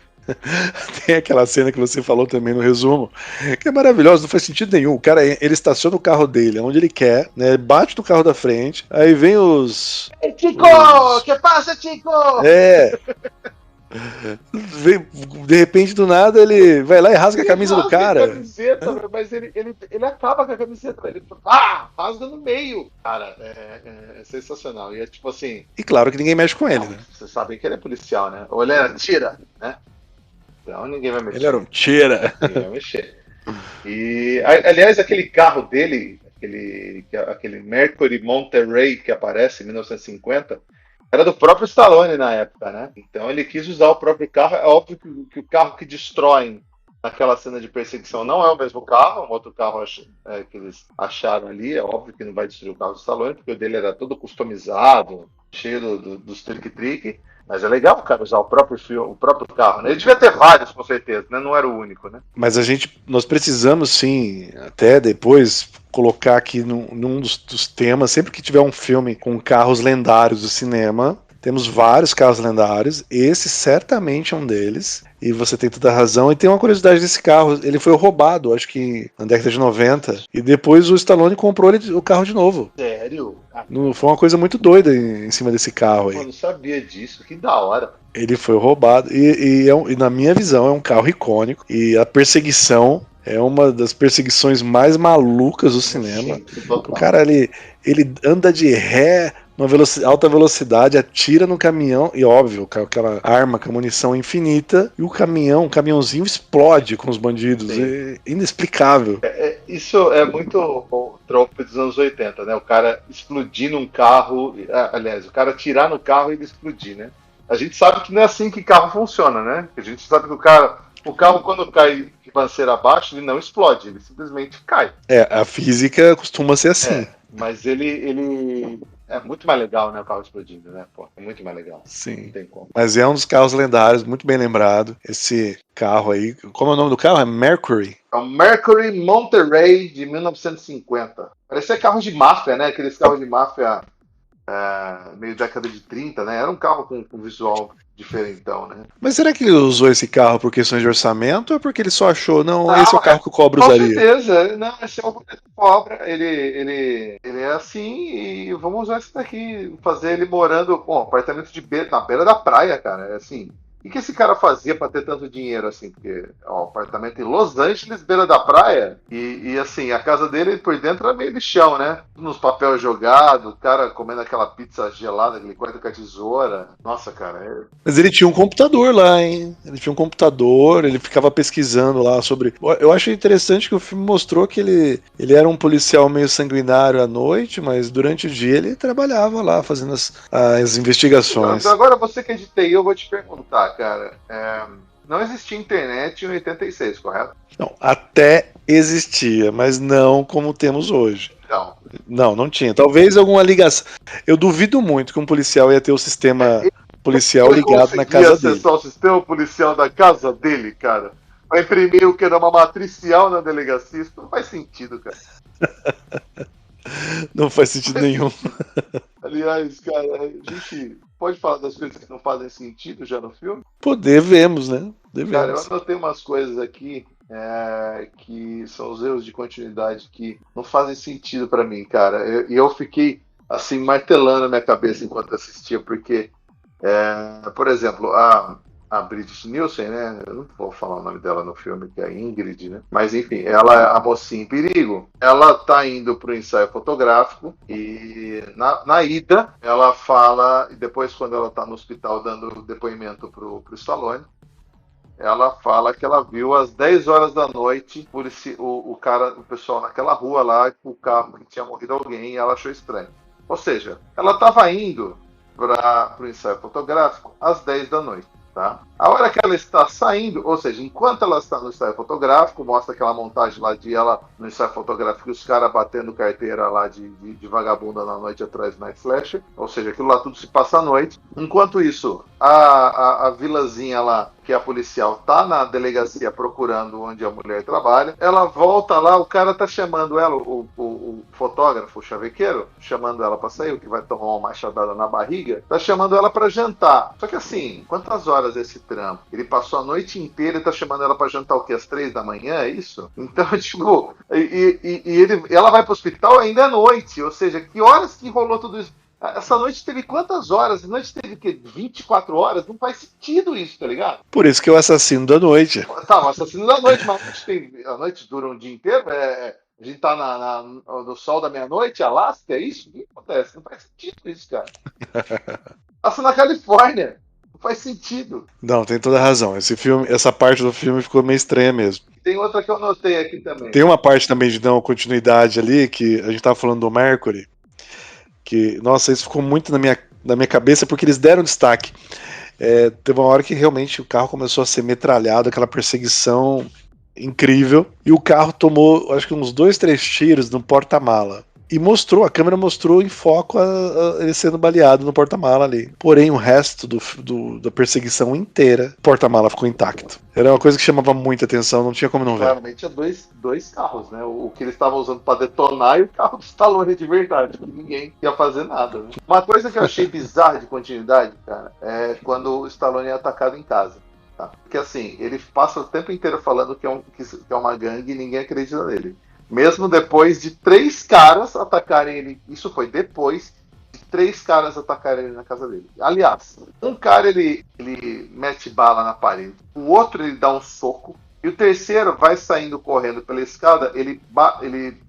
tem aquela cena que você falou também no resumo, que é maravilhosa, não faz sentido nenhum. O cara, ele estaciona o carro dele onde ele quer, né? Bate no carro da frente, aí vem os... Chico! Que passa, Chico? De repente, do nada, ele vai lá e rasga a camisa do cara. A camiseta, mas ele acaba com a camiseta. Ele rasga no meio. Cara, é sensacional. E é tipo assim... E claro que ninguém mexe com ele, né? Vocês sabem que ele é policial, né? Ou ele era tira, né? Então ninguém vai mexer. Ele era um tira. Ninguém vai mexer. E, aliás, aquele carro dele, aquele Mercury Monterey que aparece em 1950, era do próprio Stallone na época, né? Então ele quis usar o próprio carro. É óbvio que o carro que destroem naquela cena de perseguição não é o mesmo carro, é um outro carro que eles acharam ali. É óbvio que não vai destruir o carro do Stallone, porque o dele era todo customizado, cheio dos trick-trick. Mas é legal, cara, usar o próprio carro, né? Ele devia ter vários, com certeza, né? Não era o único, né? Mas nós precisamos sim, até depois colocar aqui num dos temas, sempre que tiver um filme com carros lendários do cinema, temos vários carros lendários, esse certamente é um deles, e você tem toda a razão. E tem uma curiosidade desse carro, ele foi roubado, acho que na década de 90, e depois o Stallone comprou o carro de novo. Sério? Foi uma coisa muito doida em cima desse carro aí. Eu não sabia disso, que da hora. Ele foi roubado, e na minha visão é um carro icônico, e a perseguição é uma das perseguições mais malucas do cinema. Sim, O cara, ele anda de ré numa alta velocidade, atira no caminhão, e óbvio, com aquela arma com a munição infinita, e o caminhãozinho explode com os bandidos. Sim. É inexplicável. Isso é muito o trope dos anos 80, né? O cara explodir num carro, aliás, o cara atirar no carro e ele explodir, né? A gente sabe que não é assim que carro funciona, né? A gente sabe que o carro quando cai de banceira abaixo, ele não explode, ele simplesmente cai. A física costuma ser assim. Mas ele é muito mais legal, né? O carro explodindo, né? Pô, é muito mais legal. Sim. Não tem como. Mas é um dos carros lendários, muito bem lembrado. Esse carro aí, como é o nome do carro? É Mercury. É o Mercury Monterey de 1950. Parecia carro de máfia, né? Aqueles carros de máfia meio década de 30, né? Era um carro com visual diferentão, né? Mas será que ele usou esse carro por questões de orçamento ou é porque ele só achou, não, esse é o carro que o Cobra Com usaria? certeza. Não, esse é o Cobra. Ele é assim e vamos usar esse daqui. Fazer ele morando, apartamento na beira da praia, cara. É assim. O que esse cara fazia pra ter tanto dinheiro assim? Porque apartamento em Los Angeles, beira da praia, e assim, a casa dele por dentro era meio lixão, né? Nos papéis jogados, o cara comendo aquela pizza gelada que ele corta com a tesoura. Nossa, cara. Mas ele tinha um computador lá, hein? Ele tinha um computador, ele ficava pesquisando lá sobre... Eu acho interessante que o filme mostrou que ele era um policial meio sanguinário à noite, mas durante o dia ele trabalhava lá, fazendo as investigações. Agora você que é de TI, eu vou te perguntar, cara. Não existia internet em 86, correto? Não, até existia, mas não como temos hoje. Não tinha. Talvez alguma ligação. Eu duvido muito que um policial ia ter o sistema policial ligado na casa dele. Acessar o sistema policial da casa dele, cara. Vai imprimir o que era uma matricial na delegacia. Isso não faz sentido, cara. Não faz sentido nenhum. Aliás, cara, a gente pode falar das coisas que não fazem sentido já no filme? Devemos, né? Cara, eu anotei umas coisas aqui que são os erros de continuidade que não fazem sentido pra mim, cara. E eu fiquei, assim, martelando a minha cabeça enquanto assistia, porque, por exemplo, a Bridget Nielsen, né? Eu não vou falar o nome dela no filme, que é a Ingrid, né? Mas enfim, ela é a mocinha em perigo. Ela tá indo pro ensaio fotográfico e na ida ela fala, e depois quando ela tá no hospital dando depoimento pro Stallone, ela fala que ela viu às 10 horas da noite o pessoal naquela rua lá, com o carro que tinha morrido alguém, e ela achou estranho. Ou seja, ela estava indo para o ensaio fotográfico às 10 da noite. Tá? A hora que ela está saindo, ou seja, enquanto ela está no ensaio fotográfico, mostra aquela montagem lá de ela no ensaio fotográfico e os caras batendo carteira lá de vagabunda na noite atrás do Night Flasher, ou seja, aquilo lá tudo se passa à noite. Enquanto isso, a vilazinha lá, que é a policial, tá na delegacia procurando onde a mulher trabalha, ela volta lá, o cara tá chamando ela, o fotógrafo, o chavequeiro, chamando ela pra sair, o que vai tomar uma machadada na barriga, tá chamando ela pra jantar. Só que assim, quantas horas esse trampo? Ele passou a noite inteira e tá chamando ela pra jantar o quê? Às 3 da manhã, é isso? Então, tipo, ela vai pro hospital ainda à noite, ou seja, que horas que rolou tudo isso? Essa noite teve quantas horas? A noite teve que 24 horas? Não faz sentido isso, tá ligado? Por isso que é o assassino da noite. Tá, o assassino da noite, mas a noite dura um dia inteiro? A gente tá no sol da meia-noite, Alasca, é isso? O que acontece? Não faz sentido isso, cara. Passa na Califórnia. Não faz sentido. Não, tem toda a razão. Essa parte do filme ficou meio estranha mesmo. Tem outra que eu anotei aqui também. Tem uma parte também de dar uma continuidade ali, que a gente tava falando do Mercury, que, nossa, isso ficou muito na minha cabeça, porque eles deram destaque. Teve uma hora que realmente o carro começou a ser metralhado, aquela perseguição incrível. E o carro tomou, acho que uns 2, 3 tiros no porta-mala. E a câmera mostrou em foco ele sendo baleado no porta-mala ali. Porém, o resto da perseguição inteira, o porta-mala ficou intacto. Era uma coisa que chamava muita atenção, não tinha como não ver. Claramente tinha dois carros, né? O que eles estavam usando pra detonar e o carro do Stallone de verdade, que ninguém ia fazer nada. Né? Uma coisa que eu achei bizarra de continuidade, cara, é quando o Stallone é atacado em casa. Tá? Porque assim, ele passa o tempo inteiro falando que é uma gangue e ninguém acredita nele. Mesmo depois de 3 caras atacarem ele. Isso foi depois de 3 caras atacarem ele na casa dele. Aliás, um cara ele mete bala na parede, o outro ele dá um soco, e o terceiro vai saindo correndo pela escada, ele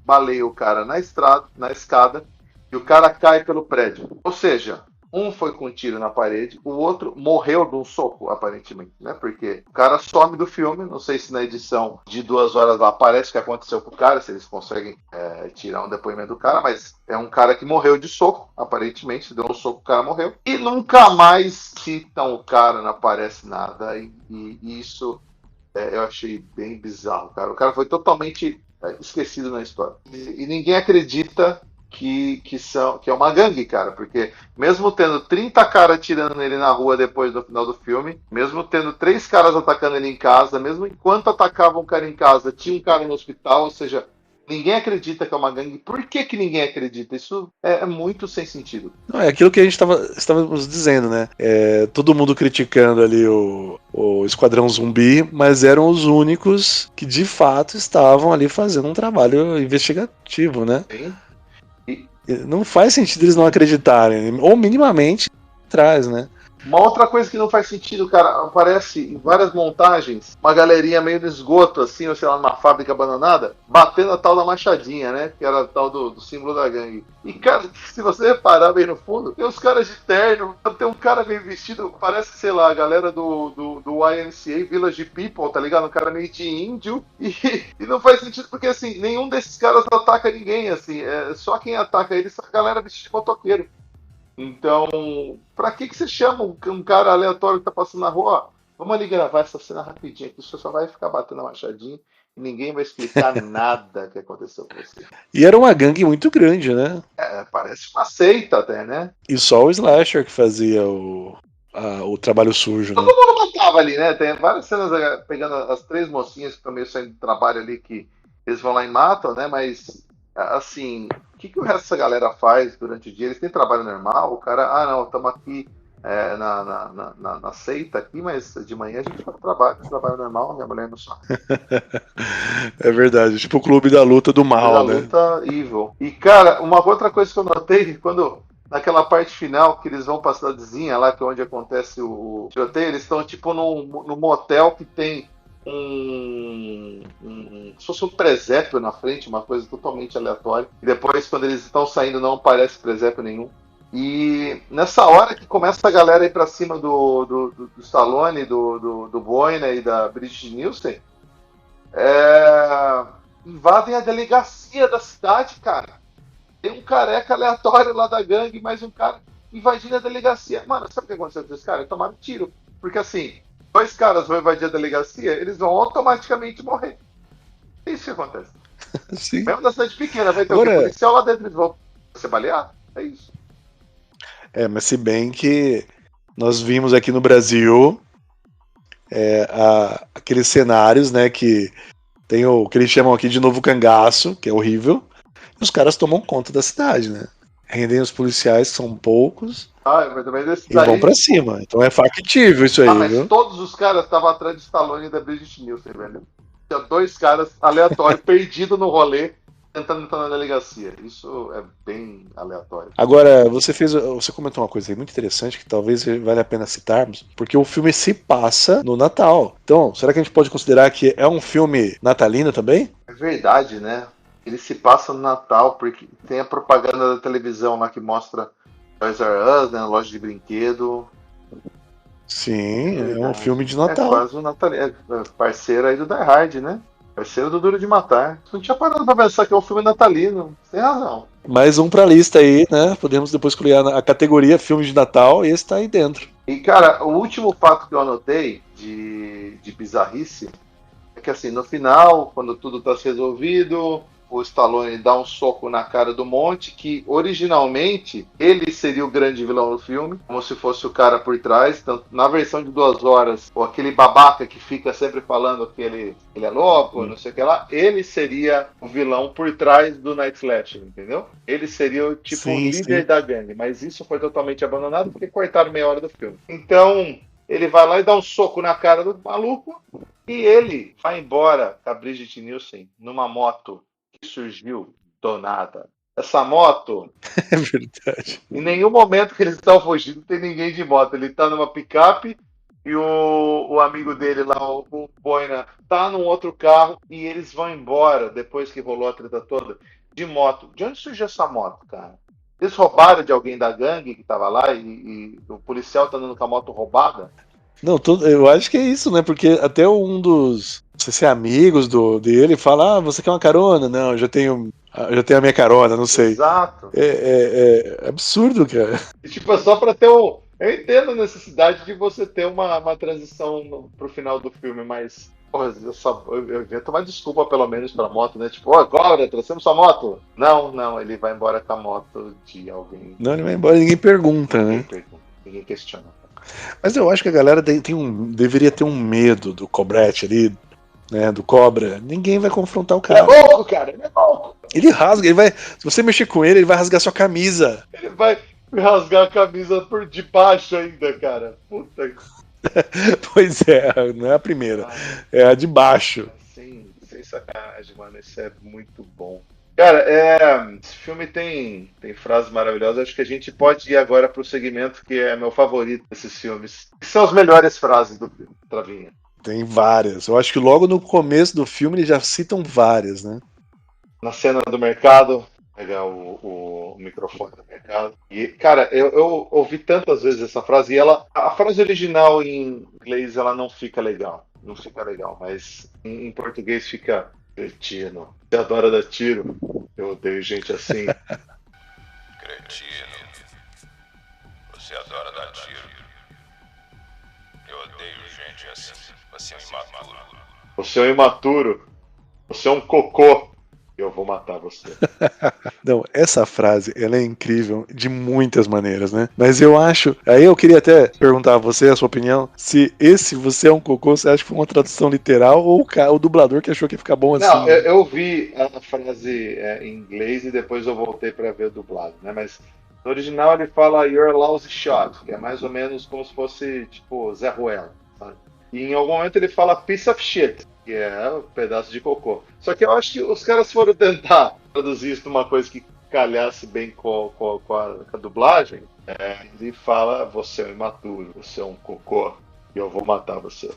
baleia o cara na escada, e o cara cai pelo prédio. Ou seja, um foi com um tiro na parede, o outro morreu de um soco, aparentemente, né? Porque o cara some do filme, não sei se na edição de 2 horas lá aparece o que aconteceu com o cara, se eles conseguem tirar um depoimento do cara, mas é um cara que morreu de soco, aparentemente, deu um soco, o cara morreu. E nunca mais citam o cara, não aparece nada, e isso eu achei bem bizarro, cara. O cara foi totalmente esquecido na história. E ninguém acredita que é uma gangue, cara, porque mesmo tendo 30 caras atirando nele na rua depois do final do filme, mesmo tendo 3 caras atacando ele em casa, mesmo enquanto atacavam o cara em casa, tinha um cara no hospital, ou seja, ninguém acredita que é uma gangue. Por que ninguém acredita? Isso é muito sem sentido. Não, é aquilo que a gente estávamos dizendo, né? Todo mundo criticando ali o Esquadrão Zumbi, mas eram os únicos que de fato estavam ali fazendo um trabalho investigativo, né? Sim. Não faz sentido eles não acreditarem, ou minimamente traz, né? Uma outra coisa que não faz sentido, cara, aparece em várias montagens uma galerinha meio no esgoto, assim, ou sei lá, numa fábrica abandonada, batendo a tal da machadinha, né? Que era a tal do símbolo da gangue. E, cara, se você reparar bem no fundo, tem os caras de terno, tem um cara meio vestido, parece, sei lá, a galera do YMCA, Village People, tá ligado? Um cara meio de índio. E não faz sentido porque, assim, nenhum desses caras ataca ninguém, assim. Só quem ataca eles é a galera vestida de motoqueiro. Então, pra que você chama um cara aleatório que tá passando na rua? Ó, vamos ali gravar essa cena rapidinho, que você só vai ficar batendo a machadinha e ninguém vai explicar nada que aconteceu com você. E era uma gangue muito grande, né? Parece uma seita até, né? E só o Slasher que fazia o trabalho sujo, né? Todo mundo matava ali, né? Tem várias cenas pegando as 3 mocinhas que estão meio saindo do trabalho ali, que eles vão lá e matam, né? Mas, assim, o que o resto dessa galera faz durante o dia? Eles têm trabalho normal? O cara, não, estamos aqui na seita aqui, mas de manhã a gente vai pro trabalho normal, minha mulher não sabe. É verdade, tipo o clube da luta do mal, né? Luta evil. E, cara, uma outra coisa que eu notei, quando naquela parte final que eles vão pra cidadezinha lá, que é onde acontece o tiroteio, eles estão tipo num motel que tem se fosse um presépio na frente, uma coisa totalmente aleatória. E depois, quando eles estão saindo, não aparece presépio nenhum. E nessa hora que começa a galera a ir pra cima do Stallone, do Boyne e da Brigitte Nielsen, invadem a delegacia da cidade, cara. Tem um careca aleatório lá da gangue, mais um cara invadindo a delegacia. Mano, sabe o que aconteceu com esses caras? Eles tomaram tiro. Porque assim, 2 caras vão invadir a delegacia, eles vão automaticamente morrer. É isso que acontece. Sim. Mesmo na cidade pequena, vai ter um policial lá dentro, eles vão ser baleados. É isso. Mas se bem que nós vimos aqui no Brasil aqueles cenários, né, que tem o que eles chamam aqui de novo cangaço, que é horrível, e os caras tomam conta da cidade, né? Rendem os policiais, que são poucos, e vão pra cima. Então é factível isso aí, mas viu? todos os caras estavam atrás de Stallone e da Brigitte Nielsen, velho. Tinha 2 caras aleatórios, perdidos no rolê, tentando entrar na delegacia. Isso é bem aleatório. Agora, você comentou uma coisa aí muito interessante que talvez valha a pena citarmos, porque o filme se passa no Natal. Então, será que a gente pode considerar que é um filme natalino também? É verdade, né? Ele se passa no Natal, porque tem a propaganda da televisão lá que mostra Toys R Us, né? Loja de brinquedo. Sim, é um filme de Natal. É quase um natalino. Parceiro aí do Die Hard, né? Parceiro do Duro de Matar. Não tinha parado pra pensar que é um filme natalino. Tem razão. Mais um pra lista aí, né? Podemos depois escolher a categoria filme de Natal e esse tá aí dentro. E, cara, o último fato que eu anotei de bizarrice é que assim, no final, quando tudo tá se resolvido, o Stallone dá um soco na cara do Monte, que originalmente ele seria o grande vilão do filme, como se fosse o cara por trás. Tanto na versão de 2 horas, ou aquele babaca que fica sempre falando que ele é louco, não sei o que lá, ele seria o vilão por trás do Night Slasher, entendeu? Ele seria o tipo Sim, líder sim. da gangue, mas isso foi totalmente abandonado porque cortaram meia hora do filme. Então, ele vai lá e dá um soco na cara do maluco, e ele vai embora com a Brigitte Nielsen numa moto que surgiu do nada. Essa moto, É verdade. em nenhum momento que eles estão fugindo tem ninguém de moto. Ele tá numa picape e o amigo dele lá, o Boina, tá num outro carro e eles vão embora depois que rolou a treta toda de moto. De onde surgiu essa moto, cara? Eles roubaram de alguém da gangue que tava lá e o policial tá andando com a moto roubada? Não, eu acho que é isso, né? Porque até um dos, não sei se é amigos dele, fala: você quer uma carona? Não, eu já tenho a minha carona, não sei. Exato. É absurdo, cara. E, tipo, é só pra ter um. Eu entendo a necessidade de você ter uma transição pro final do filme, mas. Porra, eu ia tomar desculpa pelo menos pra moto, né? Tipo, agora, trouxemos sua moto. Não, ele vai embora com a moto de alguém. Não, ele vai embora e ninguém pergunta, Ninguém né? pergunta, ninguém questiona. Mas eu acho que a galera deveria ter um medo do Cobrete ali, né? Do Cobra. Ninguém vai confrontar o Ele é cara. louco, cara, ele é louco. Ele rasga, ele vai. Se você mexer com ele vai rasgar sua camisa. Ele vai me rasgar a camisa por debaixo ainda, cara. Puta que. Pois é, não é a primeira. É a de baixo. Sem sacanagem, mano. Isso é muito bom. Cara, esse filme tem frases maravilhosas. Acho que a gente pode ir agora pro segmento que é meu favorito desses filmes. Que são as melhores frases do filme, Travinha. Tem várias. Eu acho que logo no começo do filme eles já citam várias, né? Na cena do mercado, pegar o microfone do mercado. E, cara, eu ouvi tantas vezes essa frase e a frase original em inglês ela não fica legal. Não fica legal, mas em português fica cretino. Você adora dar tiro? Eu odeio gente assim. Cretino. Você adora dar tiro. Eu odeio gente assim. Você é um imaturo. Você é um imaturo. Você é um cocô. Eu vou matar você. Não, essa frase, ela é incrível de muitas maneiras, né? Mas eu acho, aí eu queria até perguntar a você, a sua opinião, se esse você é um cocô, você acha que foi uma tradução literal ou o dublador que achou que ia ficar bom assim? Não, eu vi a frase em inglês e depois eu voltei para ver o dublado, né? Mas no original ele fala You're a lousy shot, que é mais ou menos como se fosse, tipo, Zé Ruela, sabe? E em algum momento ele fala piece of shit, que é um pedaço de cocô. Só que eu acho que os caras foram tentar traduzir isso numa coisa que calhasse bem com a dublagem. Ele fala, você é um imaturo, você é um cocô, e eu vou matar você.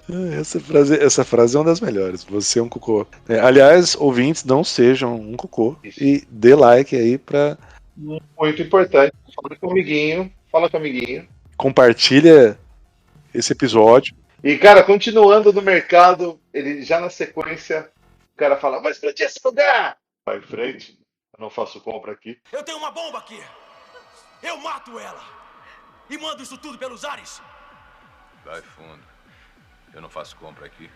Essa frase é uma das melhores. Você é um cocô. Aliás, ouvintes, não sejam um cocô. Isso. E dê like aí pra. Muito importante. Fala com o amiguinho. Compartilha esse episódio. E, cara, continuando no mercado, ele já na sequência, o cara fala, vai explodir esse lugar! Vai em frente, eu não faço compra aqui. Eu tenho uma bomba aqui. Eu mato ela. E mando isso tudo pelos ares. Vai fundo. Eu não faço compra aqui.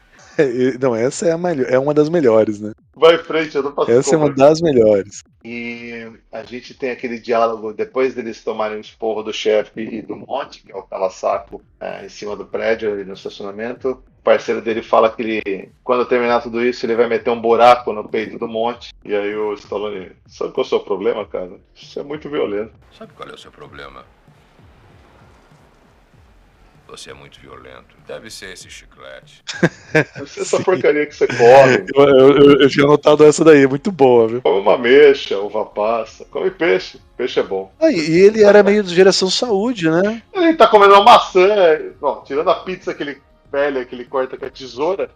Não, essa é uma das melhores, né? Vai em frente, eu não faço Essa é compra uma das melhores. E a gente tem aquele diálogo, depois deles tomarem o esporro do chefe e do Monte, que é o cala-saco, em cima do prédio, ali no estacionamento. O parceiro dele fala que ele, quando terminar tudo isso, ele vai meter um buraco no peito do Monte. E aí o Stallone, sabe qual é o seu problema, cara? Isso é muito violento. Sabe qual é o seu problema? Você é muito violento. Deve ser esse chiclete. Essa porcaria que você come. Eu tinha notado essa daí, muito boa, viu? Come uma ameixa, uva passa, come peixe. Peixe é bom. E ele era meio de geração saúde, né? Ele tá comendo uma maçã, bom, tirando a pizza que ele corta com a tesoura,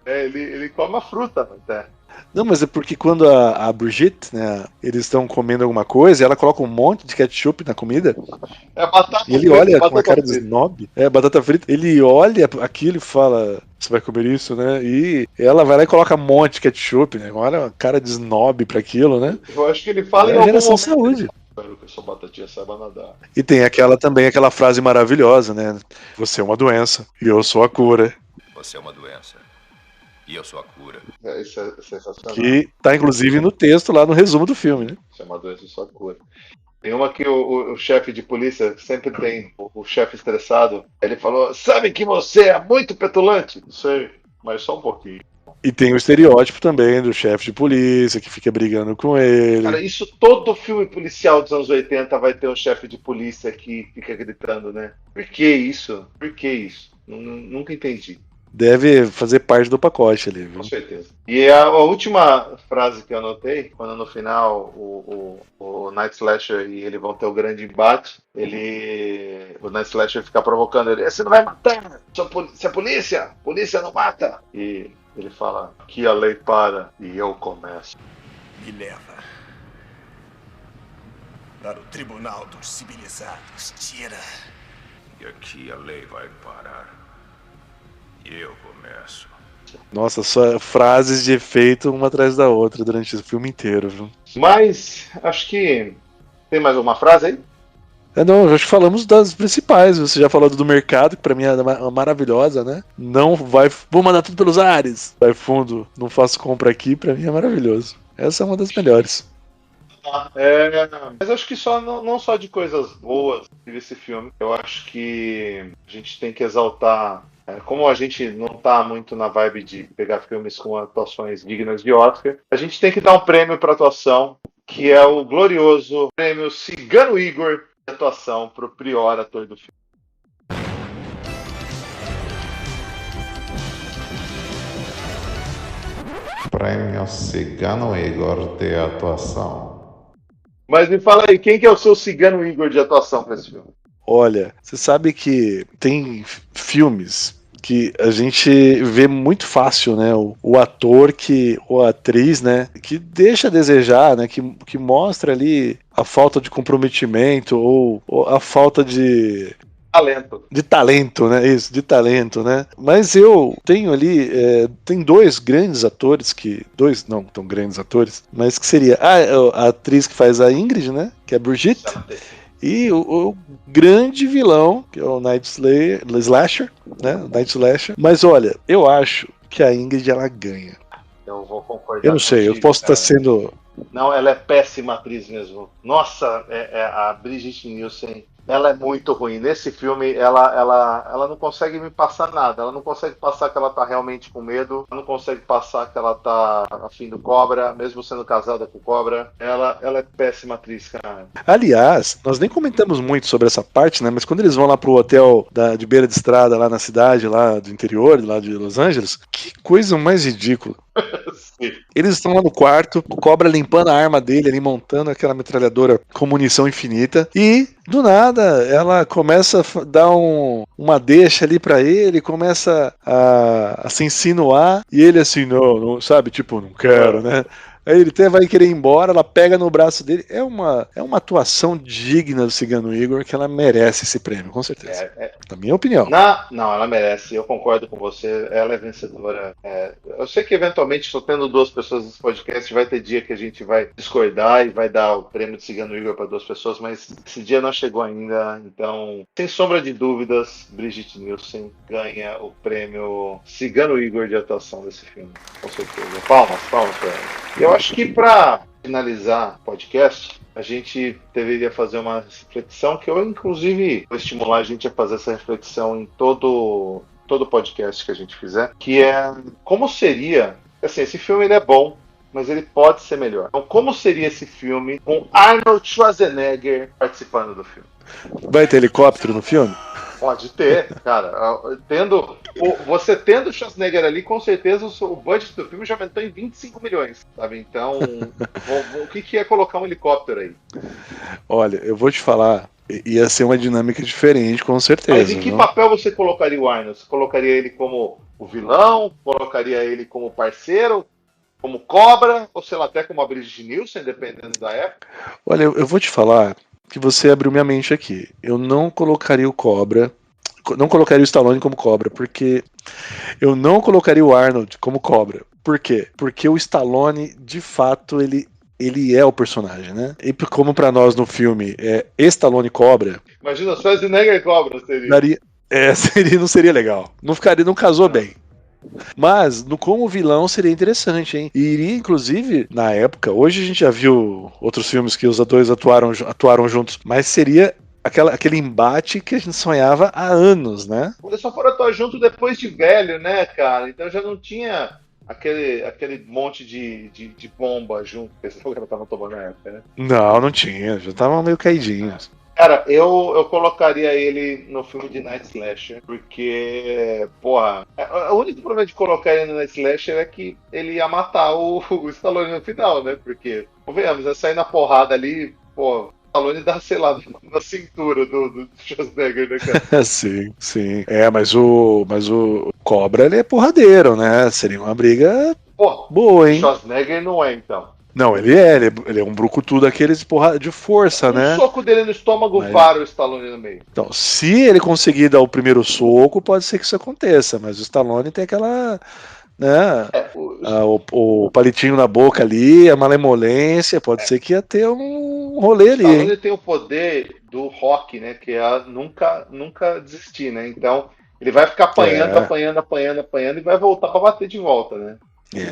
ele come uma fruta até. Não, mas é porque quando a Brigitte, né, eles estão comendo alguma coisa, ela coloca um monte de ketchup na comida, É batata e ele frita, olha com batata uma cara de frita. snob, batata frita, ele olha aquilo e fala, você vai comer isso, né? E ela vai lá e coloca um monte de ketchup, né? Olha uma cara de snob pra aquilo, né? Eu acho que ele fala É em a algum geração momento. saúde. Espero que a sua batatinha saiba nadar. E tem aquela frase maravilhosa, né? Você é uma doença e eu sou a cura. Você é uma doença. E eu sou a cura. Isso é sensacional. Que tá inclusive no texto lá no resumo do filme, né? Isso é uma doença só cura. Tem uma que o chefe de polícia sempre tem, o chefe estressado, ele falou, sabe que você é muito petulante? Sei, mas só um pouquinho. E tem o estereótipo também do chefe de polícia que fica brigando com ele. Cara, isso todo filme policial dos anos 80 vai ter um chefe de polícia que fica gritando, né? Por que isso? Por que isso? Nunca entendi. Deve fazer parte do pacote ali, viu? Com certeza. E a última frase que eu anotei, quando no final o Night Slasher e ele vão ter o grande embate, o Night Slasher fica provocando ele, você não vai matar, você é polícia, polícia não mata. E ele fala, que a lei para e eu começo. Me leva para o Tribunal dos Civilizados. Tira. E aqui a lei vai parar. E eu começo. Nossa, só frases de efeito uma atrás da outra durante o filme inteiro, viu? Mas, acho que tem mais alguma frase aí? Não, já falamos das principais. Você já falou do mercado, que pra mim é maravilhosa, né? Não vai. Vou mandar tudo pelos ares. Vai fundo, não faço compra aqui, pra mim é maravilhoso. Essa é uma das melhores. Mas acho que não só de coisas boas desse filme. Eu acho que a gente tem que exaltar. Como a gente não tá muito na vibe de pegar filmes com atuações dignas de Oscar, a gente tem que dar um prêmio para atuação, que é o glorioso prêmio Cigano Igor de atuação para o pior ator do filme. Prêmio Cigano Igor de atuação. Mas me fala aí, quem que é o seu Cigano Igor de atuação para esse filme? Olha, você sabe que tem filmes que a gente vê muito fácil, né? O ator ou a atriz, né? Que deixa a desejar, né? Que mostra ali a falta de comprometimento ou a falta de talento, né? Isso, de talento, né? Mas eu tenho ali, tem dois grandes atores dois não tão grandes atores, mas que seria a atriz que faz a Ingrid, né? Que é a Brigitte. E o grande vilão, que é o Night Slasher, né? O Night Slasher. Mas olha, eu acho que a Ingrid ela ganha. Eu vou concordar. Eu não sei, eu posso estar sendo. Não, ela é péssima atriz mesmo. Nossa, a Brigitte Nielsen, ela é muito ruim. Nesse filme, ela não consegue me passar nada. Ela não consegue passar que ela tá realmente com medo. Ela não consegue passar que ela tá afim do Cobra, mesmo sendo casada com o Cobra. Ela é péssima atriz, cara. Aliás, nós nem comentamos muito sobre essa parte, né? Mas quando eles vão lá pro hotel de beira de estrada, lá na cidade, lá do interior, lá de Los Angeles, que coisa mais ridícula. Eles estão lá no quarto, o Cobra limpando a arma dele, ali montando aquela metralhadora com munição infinita, e do nada ela começa a dar uma deixa ali pra ele, começa a se insinuar, e ele assim, não, sabe, tipo, não quero, né? Aí ele até vai querer ir embora, ela pega no braço dele. É uma atuação digna do Cigano Igor, que ela merece esse prêmio, com certeza. Na minha opinião. Não, ela merece, eu concordo com você, ela é vencedora. Eu sei que eventualmente, só tendo duas pessoas nesse podcast, vai ter dia que a gente vai discordar e vai dar o prêmio de Cigano Igor para duas pessoas, mas esse dia não chegou ainda, então, sem sombra de dúvidas, Brigitte Nielsen ganha o prêmio Cigano Igor de atuação desse filme, com certeza. Palmas para ela. Eu acho que para finalizar o podcast, a gente deveria fazer uma reflexão que eu, inclusive, vou estimular a gente a fazer essa reflexão em todo podcast que a gente fizer, que é como seria, assim, esse filme ele é bom, mas ele pode ser melhor. Então, como seria esse filme com Arnold Schwarzenegger participando do filme? Vai ter helicóptero no filme? Pode ter, cara. Você tendo o Schwarzenegger ali, com certeza o budget do filme já aumentou em 25 milhões, sabe? Então, o que é colocar um helicóptero aí? Olha, eu vou te falar, ia ser uma dinâmica diferente, com certeza. Mas em que papel você colocaria o Arnold? Você colocaria ele como o vilão? Colocaria ele como parceiro? Como Cobra? Ou sei lá, até como a Brigitte Nielsen, dependendo da época? Olha, eu vou te falar que você abriu minha mente aqui. Eu não colocaria o Cobra, não colocaria o Stallone como Cobra, porque eu não colocaria o Arnold como Cobra. Por quê? Porque o Stallone, de fato, ele é o personagem, né? E como pra nós no filme é Stallone Cobra... Imagina, Schwarzenegger Cobra seria. Não seria legal. Não casou bem. Mas, como vilão, seria interessante, hein? E iria, inclusive, na época, hoje a gente já viu outros filmes que os atores atuaram juntos, mas seria aquele embate que a gente sonhava há anos, né? Eles só foram atuar junto depois de velho, né, cara? Então já não tinha aquele monte de bomba junto que esse cara tava tomando na época, né? Não tinha, já estavam meio caidinhos. Cara, eu colocaria ele no filme de Night Slasher, porque, porra, o único problema de colocar ele no Night Slasher é que ele ia matar o Stallone no final, né? Porque, convenhamos, ia sair na porrada ali, pô, o Stallone dá, sei lá, na cintura do Schwarzenegger, né, cara? Sim, sim. Mas o Cobra, ele é porradeiro, né? Seria uma briga Pô, boa, o hein? Schwarzenegger não é, então. Não, ele é um brucutu daqueles de força, Um né? soco dele no estômago Mas- para o Stallone no meio. Então, se ele conseguir dar o primeiro soco, pode ser que isso aconteça, mas o Stallone tem aquela, né, o palitinho na boca ali, a malemolência, pode ser que ia ter um rolê O ali, hein? Stallone tem o poder do rock, né? Que é nunca desistir, né? Então, ele vai ficar apanhando, É. apanhando e vai voltar para bater de volta, né?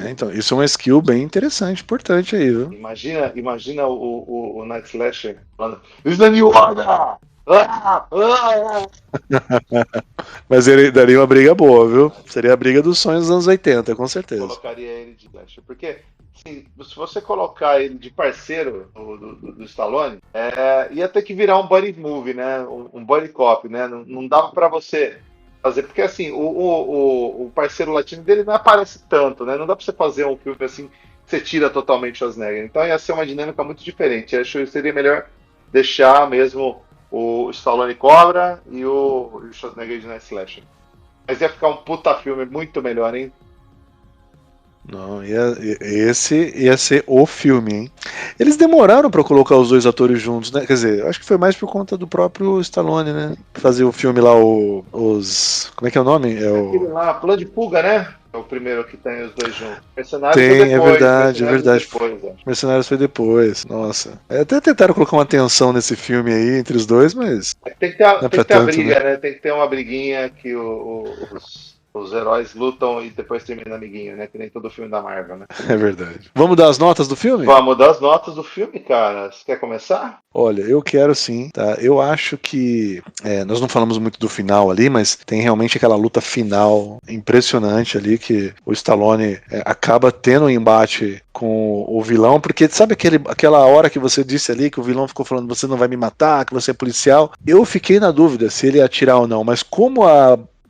Então, isso é uma skill bem interessante, importante aí, viu? Imagina o Night Slasher falando: Is the new order! Mas ele daria uma briga boa, viu? Seria a briga dos sonhos dos anos 80, com certeza. Colocaria ele de Slasher. Porque, assim, se você colocar ele de parceiro do Stallone, ia ter que virar um buddy movie, né? Um buddy cop, né? Não dava para você fazer. Porque, assim, o parceiro latino dele não aparece tanto, né? Não dá para você fazer um filme assim que você tira totalmente o Schwarzenegger. Então ia ser uma dinâmica muito diferente. Eu acho que seria melhor deixar mesmo o Stallone Cobra e o Schwarzenegger de Night Slasher. Mas ia ficar um puta filme muito melhor, hein? Não, esse ia ser o filme, hein? Eles demoraram pra colocar os dois atores juntos, né? Quer dizer, acho que foi mais por conta do próprio Stallone, né? Fazer o filme lá, os. Como é que é o nome? Aquele lá, Plano de Fuga, né? É o primeiro que tem os dois juntos. Mercenários Tem, foi depois, é verdade, Mercenários foi depois, acho. Mercenários foi depois, nossa. Até tentaram colocar uma tensão nesse filme aí entre os dois, mas. Tem que ter, Não é tem que pra ter a tanto, briga, né? Tem que ter uma briguinha que os heróis lutam e depois termina amiguinho, né? Que nem todo filme da Marvel, né? É verdade. Vamos dar as notas do filme? Vamos dar as notas do filme, cara. Você quer começar? Olha, eu quero sim, tá? Eu acho que nós não falamos muito do final ali, mas tem realmente aquela luta final impressionante ali que o Stallone acaba tendo um embate com o vilão, porque sabe aquela hora que você disse ali que o vilão ficou falando você não vai me matar, que você é policial? Eu fiquei na dúvida se ele ia atirar ou não, mas como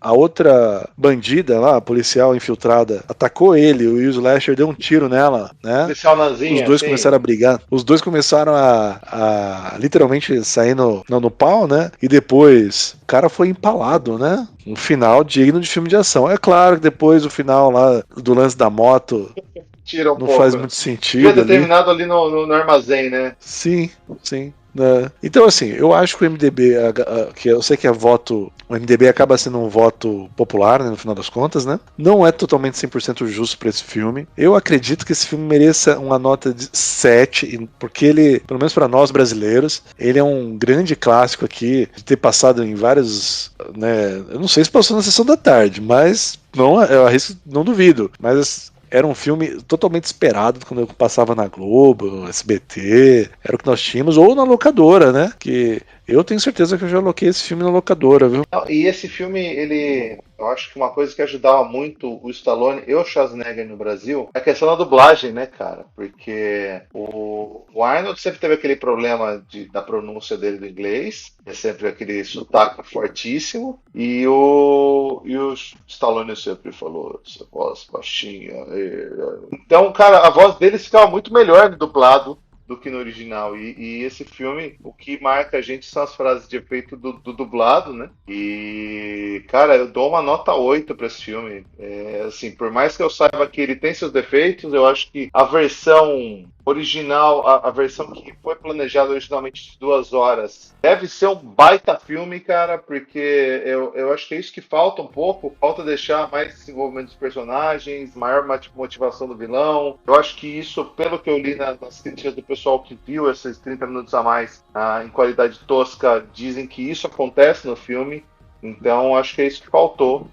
a outra bandida lá, a policial infiltrada, atacou ele, o Will Slasher deu um tiro nela, né? Policial Nanzinha, Os dois sim. começaram a brigar. Os dois começaram a literalmente sair no pau, né? E depois o cara foi empalado, né? Um final digno de filme de ação. É claro que depois o final lá do lance da moto Tira um não pouco. faz muito Devia sentido ter ali. terminado ali no armazém, né? Sim, sim. Né? Então, assim, eu acho que o MDB, que eu sei que o MDB acaba sendo um voto popular, né, no final das contas, né? Não é totalmente 100% justo para esse filme. Eu acredito que esse filme mereça uma nota de 7, porque ele, pelo menos para nós brasileiros, ele é um grande clássico aqui, de ter passado em vários, né? Eu não sei se passou na sessão da tarde, mas eu arrisco, não duvido. Mas era um filme totalmente esperado quando eu passava na Globo, no SBT, era o que nós tínhamos, ou na locadora, né? Que eu tenho certeza que eu já aloquei esse filme na locadora, viu? Não, e esse filme, eu acho que uma coisa que ajudava muito o Stallone e o Schwarzenegger no Brasil é a questão da dublagem, né, cara? Porque o Arnold sempre teve aquele problema da pronúncia dele do inglês, é sempre aquele sotaque fortíssimo, e o Stallone sempre falou essa voz baixinha. Então, cara, a voz deles ficava muito melhor no dublado do que no original. E esse filme, o que marca a gente são as frases de efeito do dublado, né? E, cara, eu dou uma nota 8 para esse filme. Assim, por mais que eu saiba que ele tem seus defeitos, eu acho que a versão original, a versão que foi planejada originalmente de 2 horas, deve ser um baita filme, cara, porque eu acho que é isso que falta um pouco, falta deixar mais desenvolvimento dos personagens, maior motivação do vilão. Eu acho que isso, pelo que eu li nas críticas do pessoal que viu esses 30 minutos a mais em qualidade tosca, dizem que isso acontece no filme. Então acho que é isso que faltou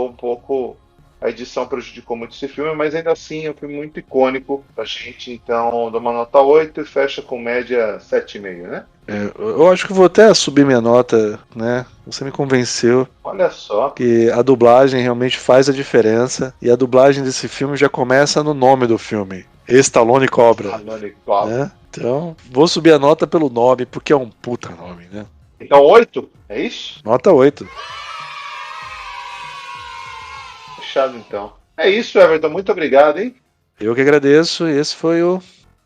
um pouco A edição prejudicou muito esse filme, mas ainda assim é um filme muito icônico pra gente. Então, dou uma nota 8 e fecha com média 7,5, né? Eu acho que vou até subir minha nota, né? Você me convenceu Olha só. que a dublagem realmente faz a diferença. E a dublagem desse filme já começa no nome do filme. Stallone Cobra. Stallone Cobra. Né? Então, vou subir a nota pelo nome, porque é um puta nome, né? Então, 8? É isso? Nota 8. Fechado, então. É isso, Everton. Muito obrigado, hein? Eu que agradeço. E esse foi o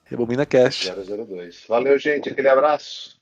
Rebobina Cast. 002. Valeu, gente. Aquele abraço.